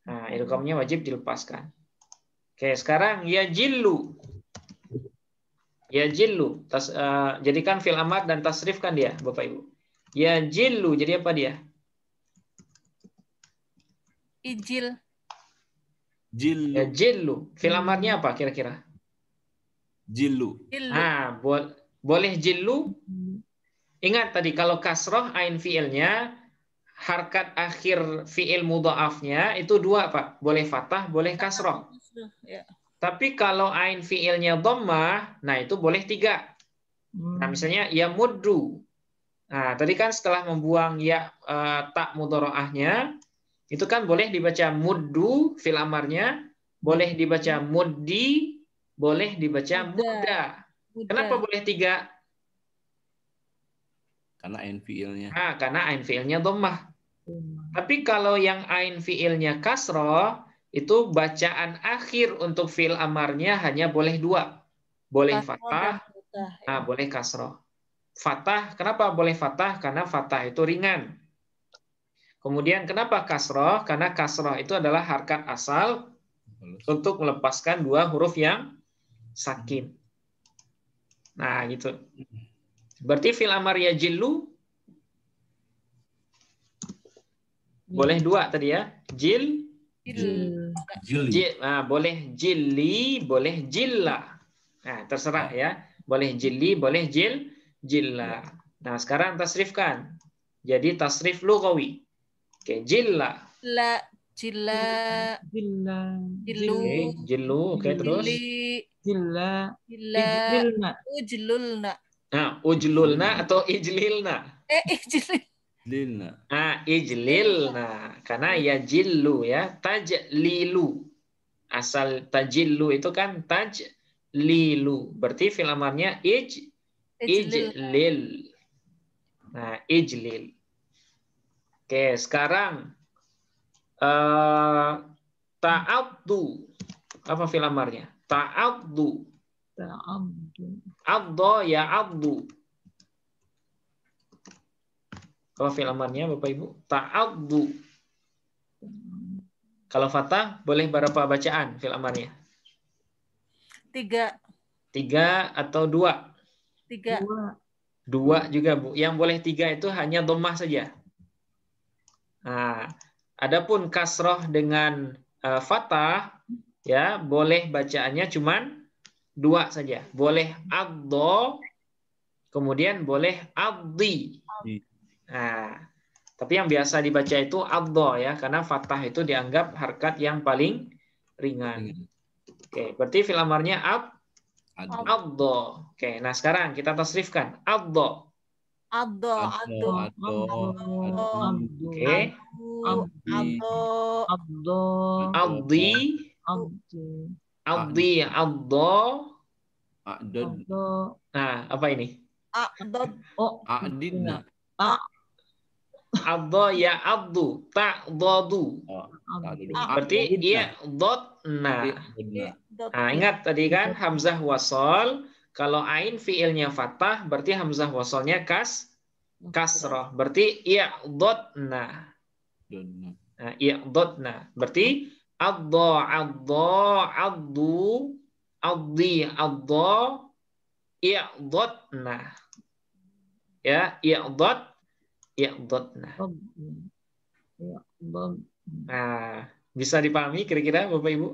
Nah, idghamnya wajib dilepaskan. Oke, sekarang yajillu. Yajillu. Jadikan fil amar dan tasrifkan dia, Bapak Ibu. Yajillu, jadi apa dia? Ijil. Yajillu. Fil amarnya apa kira-kira? Jillu. Nah, boleh jillu. Ingat tadi kalau kasroh ain fiilnya, harkat akhir fiil mudha'afnya itu 2 Pak. Boleh fathah, boleh kasroh. Tapi kalau ain fiilnya dhammah, nah itu boleh 3. Nah, misalnya ya muddu. Nah, tadi kan setelah membuang ya tak mudhora'ahnya, itu kan boleh dibaca muddu fil amarnya, boleh dibaca muddi, boleh dibaca Muda. muda. Muda. Kenapa boleh 3? Karena ain fiilnya. Nah, karena ain fiilnya dhammah. Tapi kalau yang ain fiilnya kasroh, itu bacaan akhir untuk fiil amarnya hanya boleh 2. Boleh Kasroh fathah, dan mudah, ya. nah boleh kasroh. Fathah, kenapa boleh fathah? Karena fathah itu ringan. Kemudian kenapa kasroh? Karena kasroh itu adalah harkat asal untuk melepaskan 2 huruf yang sakin. Nah, gitu. Berarti fi'il amar yajillu boleh 2 tadi ya. Jil, Jili. nah, boleh jilli, boleh jilla. Nah, terserah ya. Boleh jilli, boleh jilla. Nah, sekarang tasrifkan. Jadi tasrif lughawi. Oke, jilla. La, jila, Jilla. jilu, Oke, jillu. Oke, terus. jili, Jilla. jila, Ijlilna. ujlulna. Nah, ujlulna atau ijlilna. Ijlil. Lilna. Nah, ijlilna. Karena ya jillu ya. Tajlilu. Asal tajillu itu kan tajlilu. Berarti fi'il amarnya ijlil. Nah, ijlil. Oke, sekarang ta'abdu. Apa fi'il amarnya? Ta'abdu. Ta'abdu. Abdo ya abdu. Apa fi'il amarnya Bapak Ibu? Ta'abdu. Kalau fathah boleh berapa bacaan fi'il amarnya? 3. 3 atau 2? 3. 2 juga, Bu. Yang boleh 3 itu hanya dhammah saja. Nah, adapun kasroh dengan fathah ya, boleh bacaannya cuman 2 saja. Boleh addo, kemudian boleh addi. Nah, tapi yang biasa dibaca itu addo ya, karena fathah itu dianggap harkat yang paling ringan. Oke, berarti fi'il amarnya addo. Oke, nah sekarang kita tasrifkan. Addo. Addo, addo, Oke. Abdo. Addi. Abdu. Addi. Addo. A'dad. Abdo. Nah, apa ini? addo, Oh. A'didna. Addo ya abdu. Ta'dodu. Berarti iya dotna. Nah, ingat tadi kan hamzah wasol. Kalau ain fiilnya fathah, berarti hamzah wasolnya kasroh. Berarti iya dotna. Nah, iya dotna. Berarti addo, addu, addi, addo, iya dotna. Ya, iya dotna. Nah, bisa dipahami kira-kira Bapak Ibu?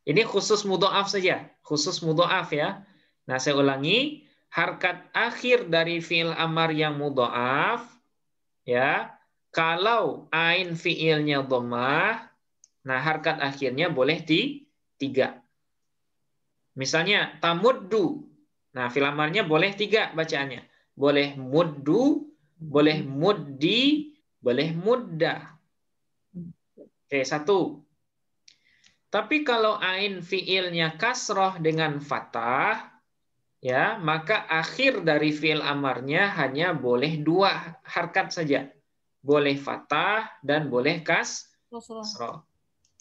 Ini khusus mudhoaf saja, khusus mudhoaf ya. Nah, saya ulangi, harkat akhir dari fi'il amar yang mudhoaf ya, kalau ain fi'ilnya dhammah, nah harkat akhirnya boleh 3. Misalnya tamuddu. Nah, fi'il amarnya boleh 3 bacaannya. Boleh muddu, boleh muddi, boleh mudda. Oke, 1. Tapi kalau ain fiilnya kasroh dengan fathah, ya, maka akhir dari fiil amarnya hanya boleh 2 harkat saja. Boleh fathah dan boleh kasroh.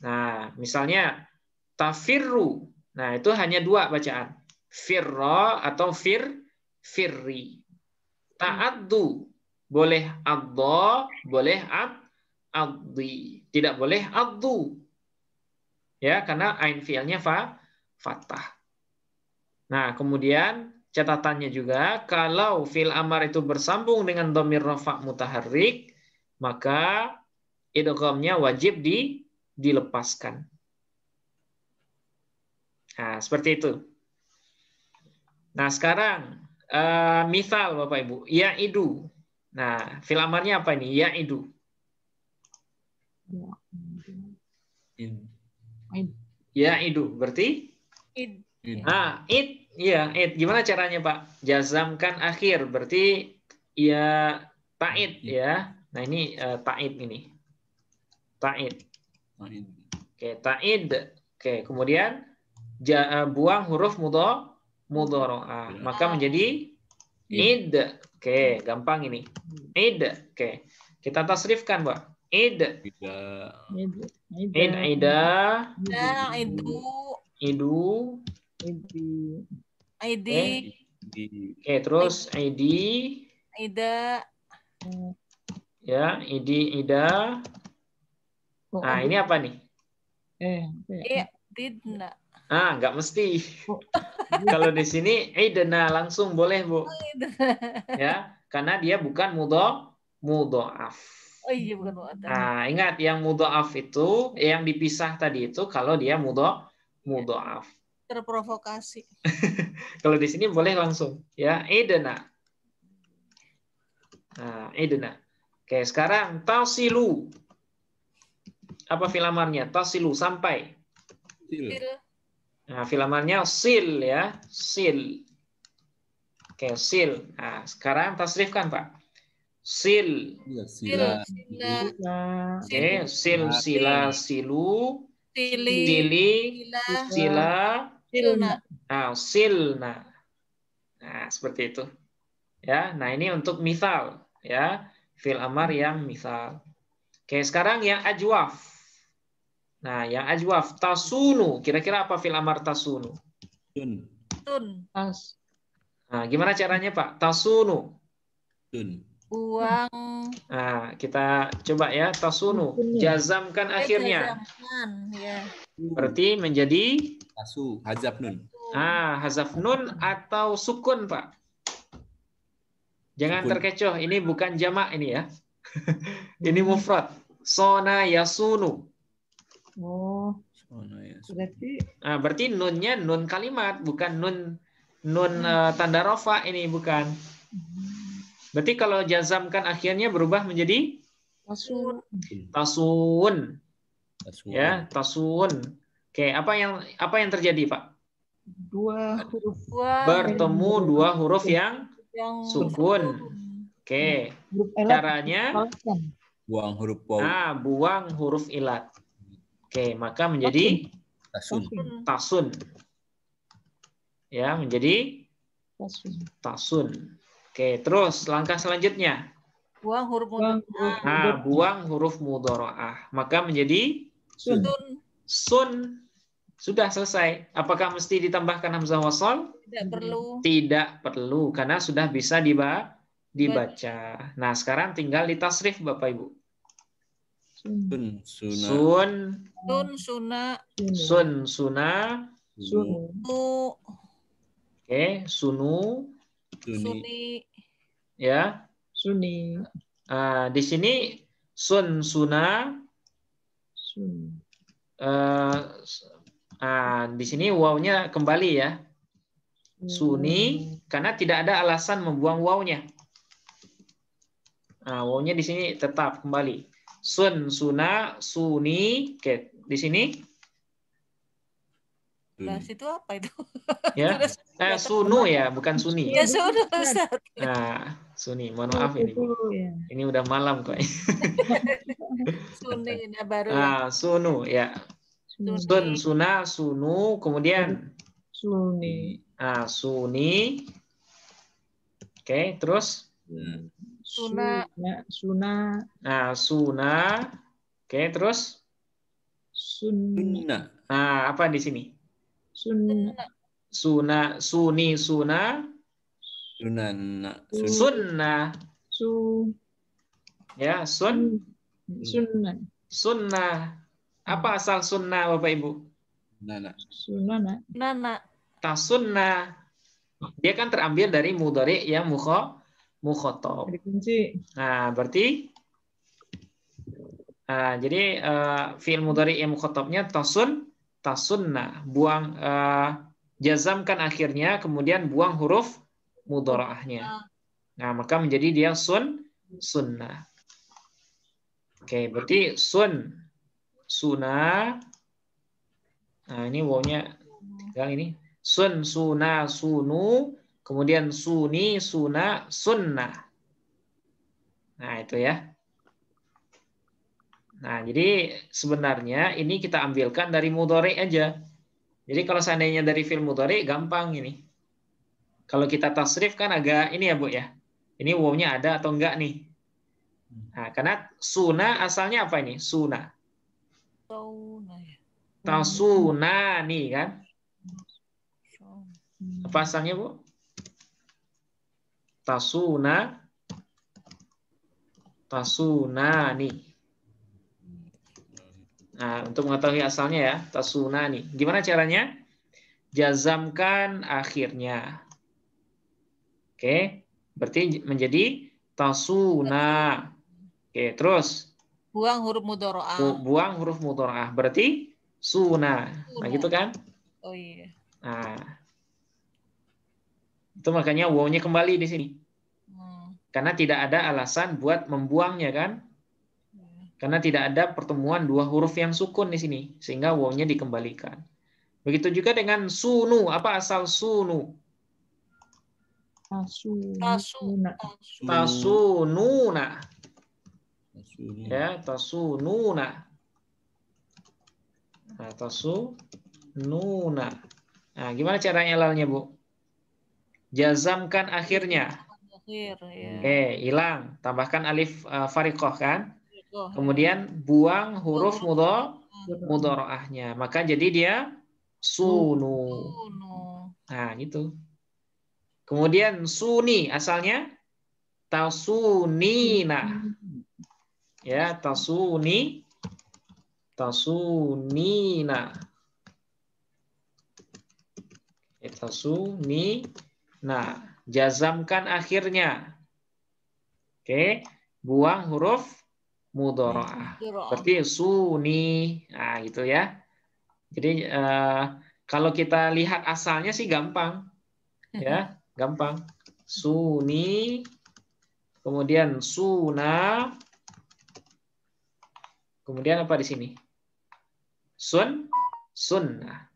Nah, misalnya tafirru. Nah, itu hanya 2 bacaan. Firra atau firri. Ta'addu. Boleh addo, boleh addi. Tidak boleh addu. Ya, karena ain fi'ilnya fathah. Nah, kemudian catatannya juga, kalau fi'il amar itu bersambung dengan dhamir rafa' mutaharrik, maka idghamnya wajib dilepaskan. Nah, seperti itu. Nah, sekarang misal Bapak Ibu, ya'idu. Nah, fi'il amarnya apa ini? Ya'idu. Ya'idu berarti id. Iya, id. Gimana caranya, Pak? Jazamkan akhir berarti ya ta'id ya. Nah, ini ta'id ini. Ta'id. Oke, ta'id. Oke, kemudian buang huruf mudhari'ah. Maka menjadi id. Oke, gampang ini. Id. Oke. Kita tasrifkan, Mbak. Id. Id, ida, Idu. idu. ID. Oke, terus id. Ida. Ya, id, ida. Nah, ini apa nih? Didna. Nggak mesti. Kalau di sini idna langsung boleh, Bu. Ya, karena dia bukan mudhoaf. Oh iya, bukan mu'atal. Nah, ingat yang mudhoaf itu, yang dipisah tadi itu kalau dia mudhoaf. Terprovokasi. Kalau di sini boleh langsung, ya, idna. Nah, idna. Oke, sekarang tasilu. Apa fi'il amarnya? Tasilu, sampai. Nah, fi'il amarnya sil, ya, sil. Oke, sil. Nah, sekarang tasrifkan, Pak. Sil. Sila. Oke, sil, sila, silu, Sili. sili, sila, Silna. silna. Nah, seperti itu. Ya, nah ini untuk misal, ya, fi'il amar yang misal. Oke, sekarang yang ajwaf. Nah, yang ajwaf, tasunu. Kira-kira apa fi'il amar tasunu? Tun. Nah, gimana caranya, Pak? Tasunu. Buang. Nah, kita coba ya, tasunu. Jazamkan akhirnya. Jazamkan, ya. Berarti menjadi Hazaf nun. hazaf nun atau sukun, Pak. Jangan Sukun. terkecoh, ini bukan jamak ini ya. Ini mufrad. Sona yasunu. Berarti nunnya nun kalimat, bukan nun tanda rofa, ini bukan. Berarti kalau jazamkan akhirnya berubah menjadi tasun. Ya, tasun. Oke, apa yang terjadi, Pak? Bertemu dua huruf yang sukun. Oke. Caranya Buang huruf waw. buang huruf ilat. Oke, maka menjadi tasun. Ya, menjadi tasun. Oke, terus langkah selanjutnya. Buang huruf mudhari'ah. Buang huruf mudhari'ah. Maka menjadi sun. Sudah selesai. Apakah mesti ditambahkan hamzah wasal? Tidak perlu. Tidak perlu, karena sudah bisa dibaca. Nah, sekarang tinggal ditasrif, Bapak Ibu. Sun, Suna. sun, suna. Su. Oke, sunu. Suni. Ya. Suni. Di sini sun, suna. Di sini wawnya kembali ya. Suni, karena tidak ada alasan membuang wawnya. Wawnya di sini tetap kembali. Sun, suna, suni. Oke, di sini. Nah, situ apa itu? Ya, sunu ya, bukan suni. Ya sudah, Ustaz. Suni. Mohon maaf ini. Ini udah malam kok. Suni, baru ya. Sunu ya. Sun, suna, sunu, kemudian Suni. suni. Oke, terus Suna. Suna. Suna. Oke, terus Sunna. apa di sini? Sunna. Suna, suni, suna. Sunana. Sunnah. Ya, Sunnah. Sunnah. Apa asal sunnah, Bapak Ibu? Sunana. Nana. Tasunnah. Dia kan terambil dari mudhari yang mukhathab. Nah, berarti jadi fi'il mudhari yang mukhatabnya tasunna. Buang jazamkan akhirnya, kemudian buang huruf mudhari'ahnya. Nah, maka menjadi dia sunnah. Oke, berarti suna. Nah, ini wawnya tinggal ini. Sun, suna, sunu, kemudian suni, suna, sunnah. Nah, itu ya. Nah, jadi sebenarnya ini kita ambilkan dari mudhari aja. Jadi kalau seandainya dari fi'il mudhari gampang ini. Kalau kita tasrif kan agak ini ya Bu ya. Ini wawnya ada atau enggak nih? Nah, karena suna asalnya apa ini? Suna. Sauna ya. Tasuna nih kan? Apa asalnya Bu? Tasuna. Tasuna nih. Nah, untuk mengetahui asalnya ya, tasuna nih. Gimana caranya? Jazamkan akhirnya. Oke, berarti menjadi tasuna. Oke, terus Buang huruf mudharaah. buang huruf mudharaah. Berarti suna. Nah, gitu kan? Oh iya. Nah, itu makanya wawnya kembali di sini. Karena tidak ada alasan buat membuangnya kan? Karena tidak ada pertemuan dua huruf yang sukun di sini, sehingga wawnya dikembalikan. Begitu juga dengan sunu. Apa asal sunu? Tasuna. Tasununa. Ya, tasununa. Nah, tasununa. Nah, gimana caranya lalnya, Bu? Jazamkan akhirnya. Akhir ya. Oke, hilang. Tambahkan alif fariqah kan? Oh, Kemudian buang huruf mudharaahnya. Maka jadi dia sunu. Nah, gitu. Kemudian suni asalnya tasunina. Ya, tasunina. Tasunina. Jazamkan akhirnya. Oke, buang huruf mudharaah. Berarti suni. Nah, gitu ya. Jadi kalau kita lihat asalnya sih gampang. Ya, gampang. Suni, kemudian suna, kemudian apa di sini? Sunnah.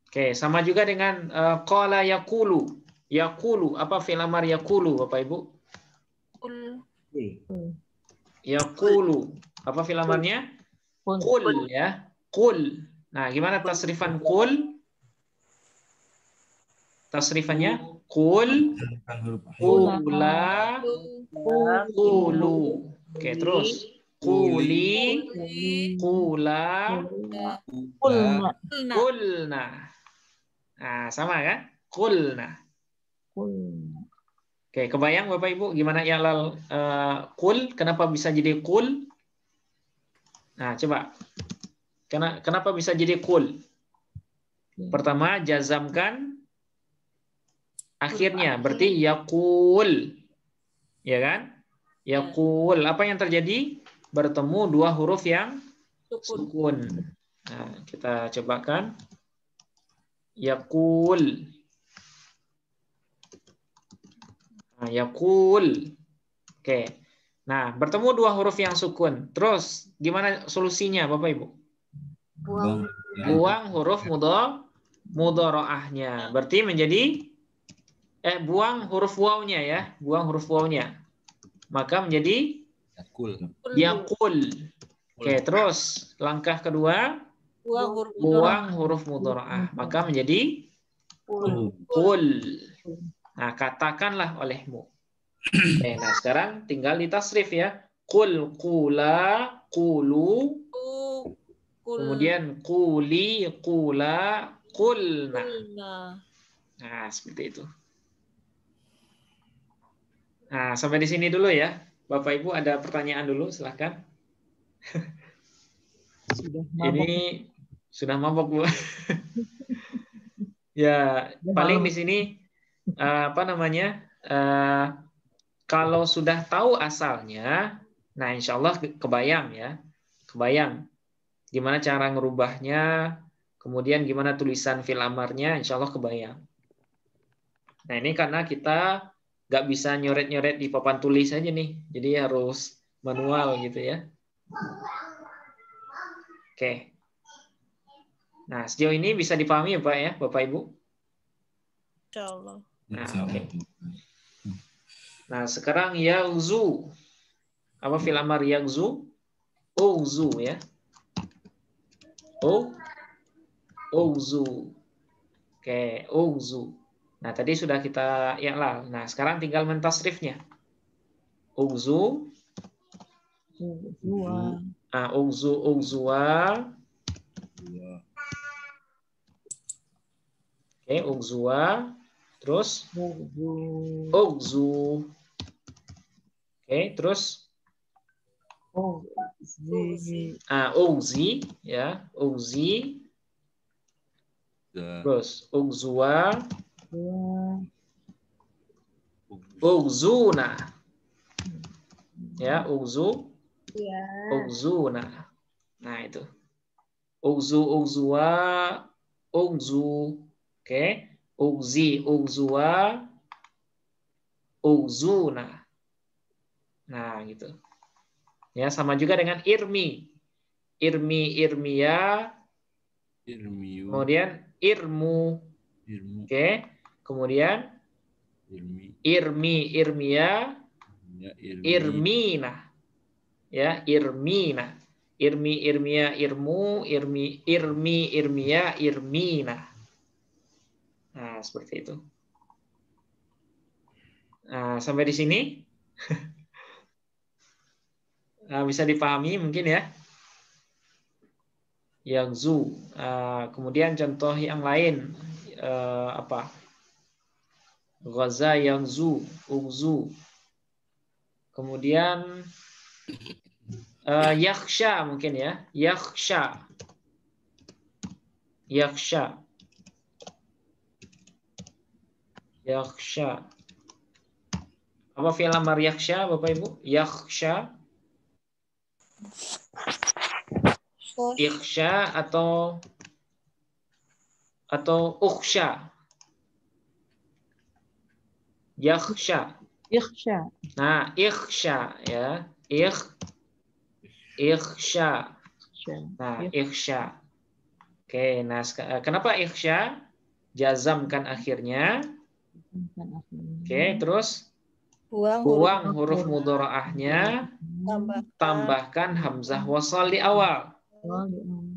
Oke, sama juga dengan qala yaqulu. Yaqulu, apa fi'il amar yaqulu, Bapak Ibu? Yaqulu. Apa fi'il amarnya? Qul ya. Qul. Nah, gimana tasrifan qul? Tasrifannya qul, qula, qulu. Oke, terus quli, qula, qulna. Nah, sama kan? Qulna. Oke, kebayang Bapak Ibu gimana ya lal qul? Kenapa bisa jadi qul? Nah, coba. Kenapa bisa jadi qul? Pertama, jazamkan akhirnya, berarti yaqul. Ya kan? Yaqul. Apa yang terjadi? Bertemu dua huruf yang sukun. Nah, kita cobakan. Yaqul. Nah, yaqul. Oke. Nah, bertemu dua huruf yang sukun. Terus, gimana solusinya, Bapak Ibu? Buang huruf mudharaahnya. Berarti menjadi buang huruf wawnya ya, buang huruf wawnya. Maka menjadi yaqul. Oke, terus langkah kedua buang huruf mudharaah. Maka menjadi qul. Nah, katakanlah olehmu. Oke, nah sekarang tinggal ditasrif ya. Qul, qula, qulu. Kemudian quli, qula, qulna. Nah, seperti itu. Nah, sampai di sini dulu ya. Bapak Ibu ada pertanyaan dulu, silahkan. Ini sudah mabok, Bu. Ya, paling di sini apa namanya? Kalau sudah tahu asalnya, nah insya Allah kebayang ya. Kebayang gimana cara ngerubahnya, kemudian gimana tulisan fi'il amarnya, insya Allah kebayang. Nah, ini karena kita nggak bisa nyoret-nyoret di papan tulis aja nih. Jadi harus manual gitu ya. Oke. Nah, sejauh ini bisa dipahami ya Pak ya, Bapak Ibu? Insyaallah. Nah, oke. Nah, sekarang yauzu. Apa fi'il amar yauzu? Uzu ya. Uzu. Oke, uzu. Nah, tadi sudah kita i'lal. Nah, sekarang tinggal mentasrifnya. Uzu. Uzwa. Uzu, uzwa. Oke, uzwa. Terus Uzu. uzu. Oke, terus Uzi. uzi ya, uzi. Terus uzwa, uzuna. Ya, Ya. uzuna. Nah, itu. Uzwa, uzu. Oke. Uzwa, uzuna. Nah, gitu. Ya, sama juga dengan irmi. Irmiya. Kemudian irmu. Oke. Kemudian irmiya. Irmina. Ya, irmina. Irmiya, irmu, irmiya, irmina. Nah, seperti itu. Nah, sampai di sini bisa dipahami mungkin ya. Yagzu. Kemudian contoh yang lain apa? Ghaza yagzu, ugzu. Kemudian yakhsha mungkin ya. Yakhsha. Yakhsha. Yakhsha. Apa fi'il amar yakhsha, Bapak Ibu? Yakhsha. Ikhsha atau ukhsha. Yakhsha. Ikhsha. Nah, ikhsha ya. Ikhsha. Nah, ikhsha. Oke, nah kenapa ikhsha? Jazamkan akhirnya. Oke, terus buang huruf mudharaahnya, tambahkan hamzah wasal di awal.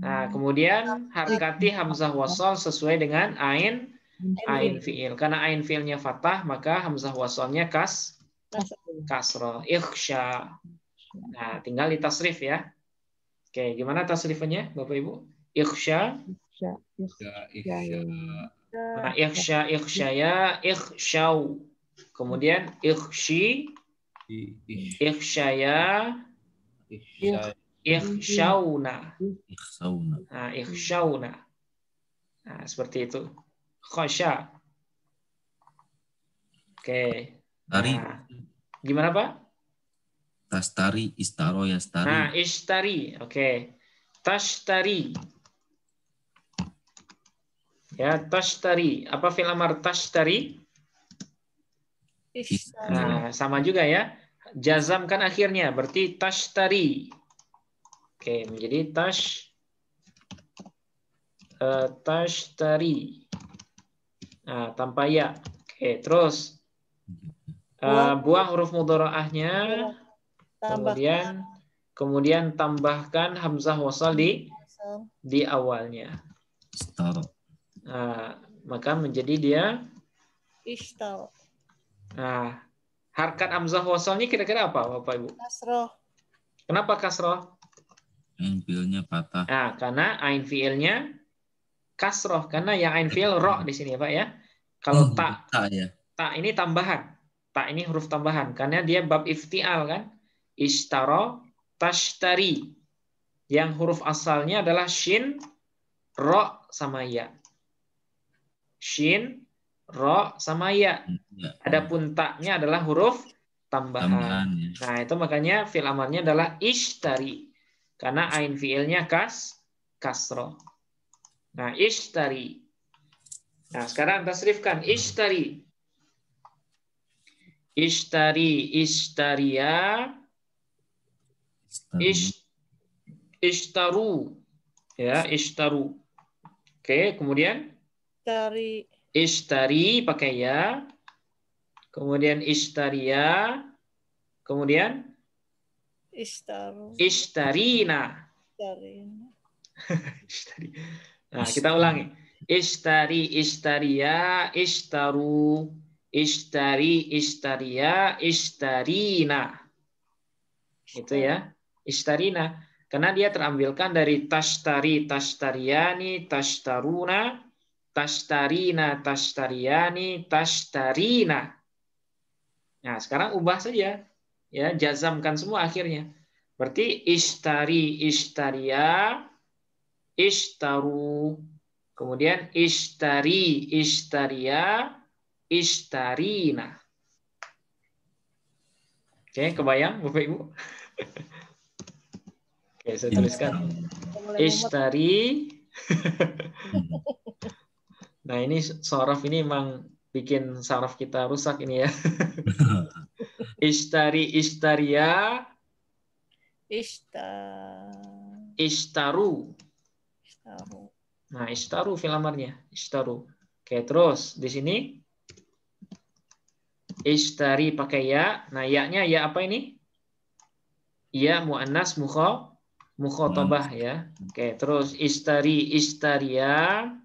Nah, kemudian harkati hamzah wasal sesuai dengan ain fiil. Karena ain fiilnya fathah, maka hamzah wasalnya kasroh. Ikhsha. Nah, tinggal ditasrif ya. Oke, gimana tasrifannya, Bapak Ibu? Ikhsha. Nah, ikhshaya, ikhshau. Kemudian ikhshi, ikhshaya, ikhshauna. Nah, ikhshauna. Nah, seperti itu. Khasya. Oke. Nah, gimana, Pak? Tastari, istaro, yastari. Nah, ishtari. Oke. Tashtari. Ya, tashtari. Apa fi'il amar tashtari? Nah, sama juga ya. Jazamkan akhirnya, berarti tashtari. Oke, menjadi tashtari. Nah, tanpa ya. Oke, terus buang huruf mudharaahnya. Kemudian tambahkan hamzah wasal di awalnya. Istaro. Nah, maka menjadi dia Ishtaro. Nah, harkat hamzah wasalnya kira-kira apa, Bapak Ibu? Kasroh. Kenapa kasroh? Ain fiilnya patah. Nah, karena ain fiilnya kasroh, karena yang ain fiil ro di sini, Pak ya. Kalau tak ya. Tak ini tambahan. Tak ini huruf tambahan karena dia bab iftial kan. Ishtaro, tashtari. Yang huruf asalnya adalah shin, ro sama ya. Shin, ro sama ya. Adapun taknya adalah huruf tambahan. Ya. Nah, itu makanya fi'il amarnya adalah ishtari. Karena ain fi'ilnya kasroh. Nah, ishtari. Nah, sekarang tasrifkan ishtari. Ishtari, ishtaria, ishtaru. Ya, ishtaru. Oke, kemudian ishtari pakai ya. Kemudian ishtaria. Kemudian ishtarina. Nah, kita ulangi. Ishtari, ishtaria, ishtaru, ishtari, ishtaria, ishtarina. Itu ya. Ishtarina. Karena dia terambilkan dari tashtari, tashtariani, tashtaruna, tashtarina, tashtariani, tashtarina. Nah, sekarang ubah saja. Ya, jazamkan semua akhirnya. Berarti ishtari, ishtaria, ishtaru. Kemudian ishtari, ishtaria, ishtarina. Oke, kebayang Bapak Ibu? Oke, saya tuliskan. Ishtari. Nah, ini sorof ini memang bikin saraf kita rusak ini ya. Ishtari, ishtaria, ishtaru. Nah, ishtaru fil amarnya, ishtaru. Oke, terus di sini ishtari pakai ya. Nah, ya-nya ya apa ini? Ya muannas mukhatabah ya. Oke, terus ishtari, ishtaria.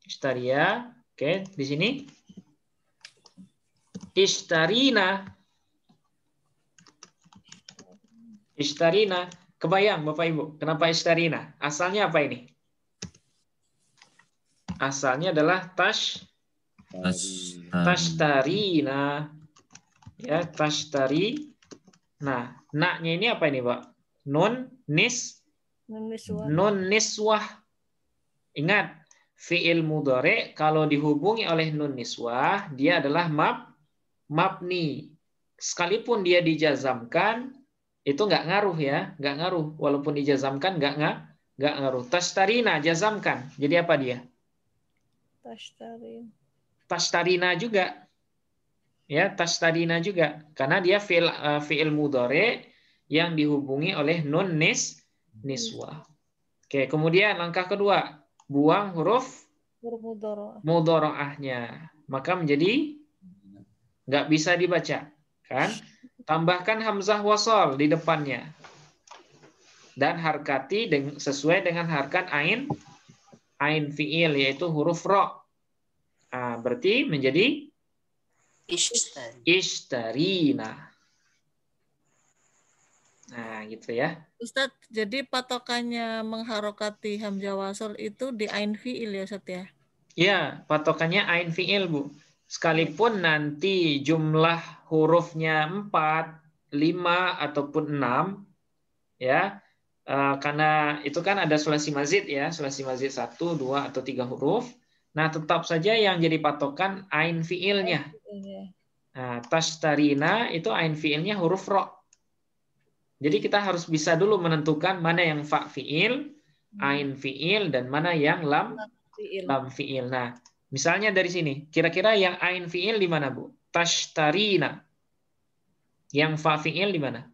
Ishtaria. Oke, di sini ishtarina. Ishtarina. Kebayang Bapak Ibu, kenapa ishtarina? Asalnya apa ini? Asalnya adalah tashtarina. Ya, tashtari. Nah, naknya ini apa ini, Pak? Nun niswah. Ingat, fi'il mudhari kalau dihubungi oleh nun niswah, dia adalah mabni. Sekalipun dia dijazamkan, itu nggak ngaruh ya, nggak ngaruh. Walaupun dijazamkan nggak ngaruh. Tashtarina jazamkan. Jadi apa dia? Tashtarina juga. Ya, tashtarina juga. Karena dia fi'il mudhari yang dihubungi oleh nun niswah. Oke, kemudian langkah kedua, buang huruf mudharaahnya. Maka menjadi nggak bisa dibaca, kan? Tambahkan hamzah wasol di depannya. Dan harkati sesuai dengan harkat ain fi'il, yaitu huruf ro. Nah, berarti menjadi ishtarina. Nah, gitu ya. Ustadz, jadi patokannya mengharokati hamzah wasol itu di ain fi'il ya, Ustadz ya? Ya, patokannya ain fi'il, Bu. Sekalipun nanti jumlah hurufnya 4, 5, ataupun 6, ya, karena itu kan ada sulasi mazid ya, sulasi mazid 1, 2, atau 3 huruf. Nah, tetap saja yang jadi patokan ain fi'ilnya. Nah, tashtarina itu ain fi'ilnya huruf ro. Jadi kita harus bisa dulu menentukan mana yang fa fi'il, ain fi'il, dan mana yang lam fi'il. Nah, misalnya dari sini, kira-kira yang ain fi'il di mana, Bu? Tashtarina. Yang fa fi'il di mana?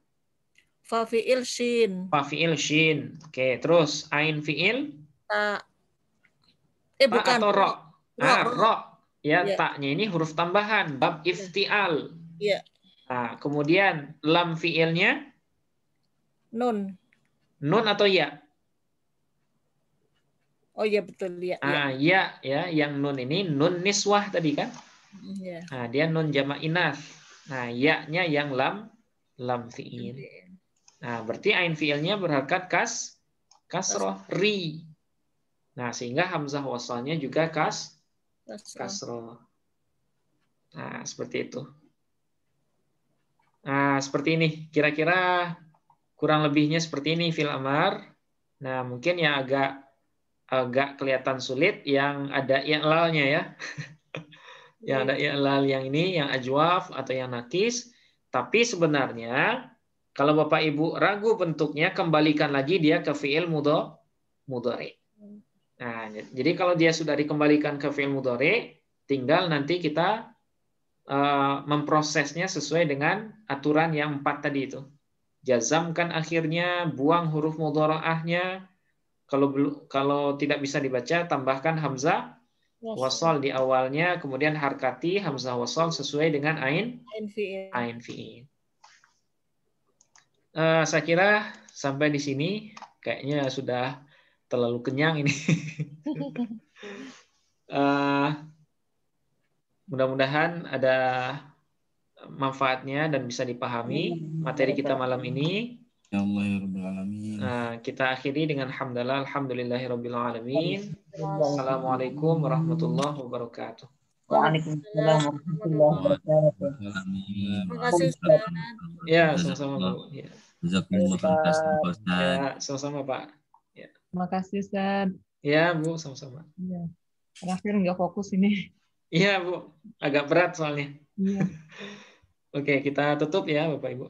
Fa fi'il shin. Fa fi'il shin. Oke, terus ain fi'il? Ta Bukan. Atau ro? Ro. Ya, ya. taknya ini huruf tambahan, bab iftial. Iya. Nah, kemudian lam fi'ilnya? Nun. Nun atau ya? Oh iya betul ya. Ya, yang nun ini nun niswah tadi kan? Ya. Nah, dia nun jamak inas. Nah, ya-nya yang lam fi'il. Nah, berarti ain fi'ilnya berharkat kasroh, ri. Nah, sehingga hamzah wasalnya juga kasroh. Nah, seperti itu. Nah, seperti ini. Kira-kira kurang lebihnya seperti ini fil amar. Nah, mungkin yang agak kelihatan sulit yang ada i'lalnya ya. Yang ada i'lal yang ini, yang ajwaf atau yang nakis. Tapi sebenarnya kalau Bapak Ibu ragu bentuknya, kembalikan lagi dia ke fi'il mudhari. Nah, jadi kalau dia sudah dikembalikan ke fi'il mudhari, tinggal nanti kita memprosesnya sesuai dengan aturan yang 4 tadi itu. Jazamkan akhirnya, buang huruf mudharaahnya. Kalau tidak bisa dibaca, tambahkan hamzah wasal di awalnya, kemudian harkati hamzah wasal sesuai dengan ain fi'il. Saya kira sampai di sini kayaknya sudah terlalu kenyang ini. Mudah-mudahan ada manfaatnya dan bisa dipahami materi kita malam ini. Ya Allah ya Rabbal Alamin. Kita akhiri dengan hamdalah, alhamdulillahirabbil alamin. Assalamualaikum warahmatullahi wabarakatuh. Waalaikumsalam warahmatullahi wabarakatuh. Alamin. Terima kasih Ustaz. Ya, sama-sama Bu. Ya. Jazakumullah khairan Pak Ustaz. Ya, sama-sama Pak. Terima kasih, Ustaz. Ya Bu, sama-sama. Iya. Terakhir nggak fokus ini. Iya Bu, agak berat soalnya. Iya. Oke, kita tutup ya Bapak Ibu.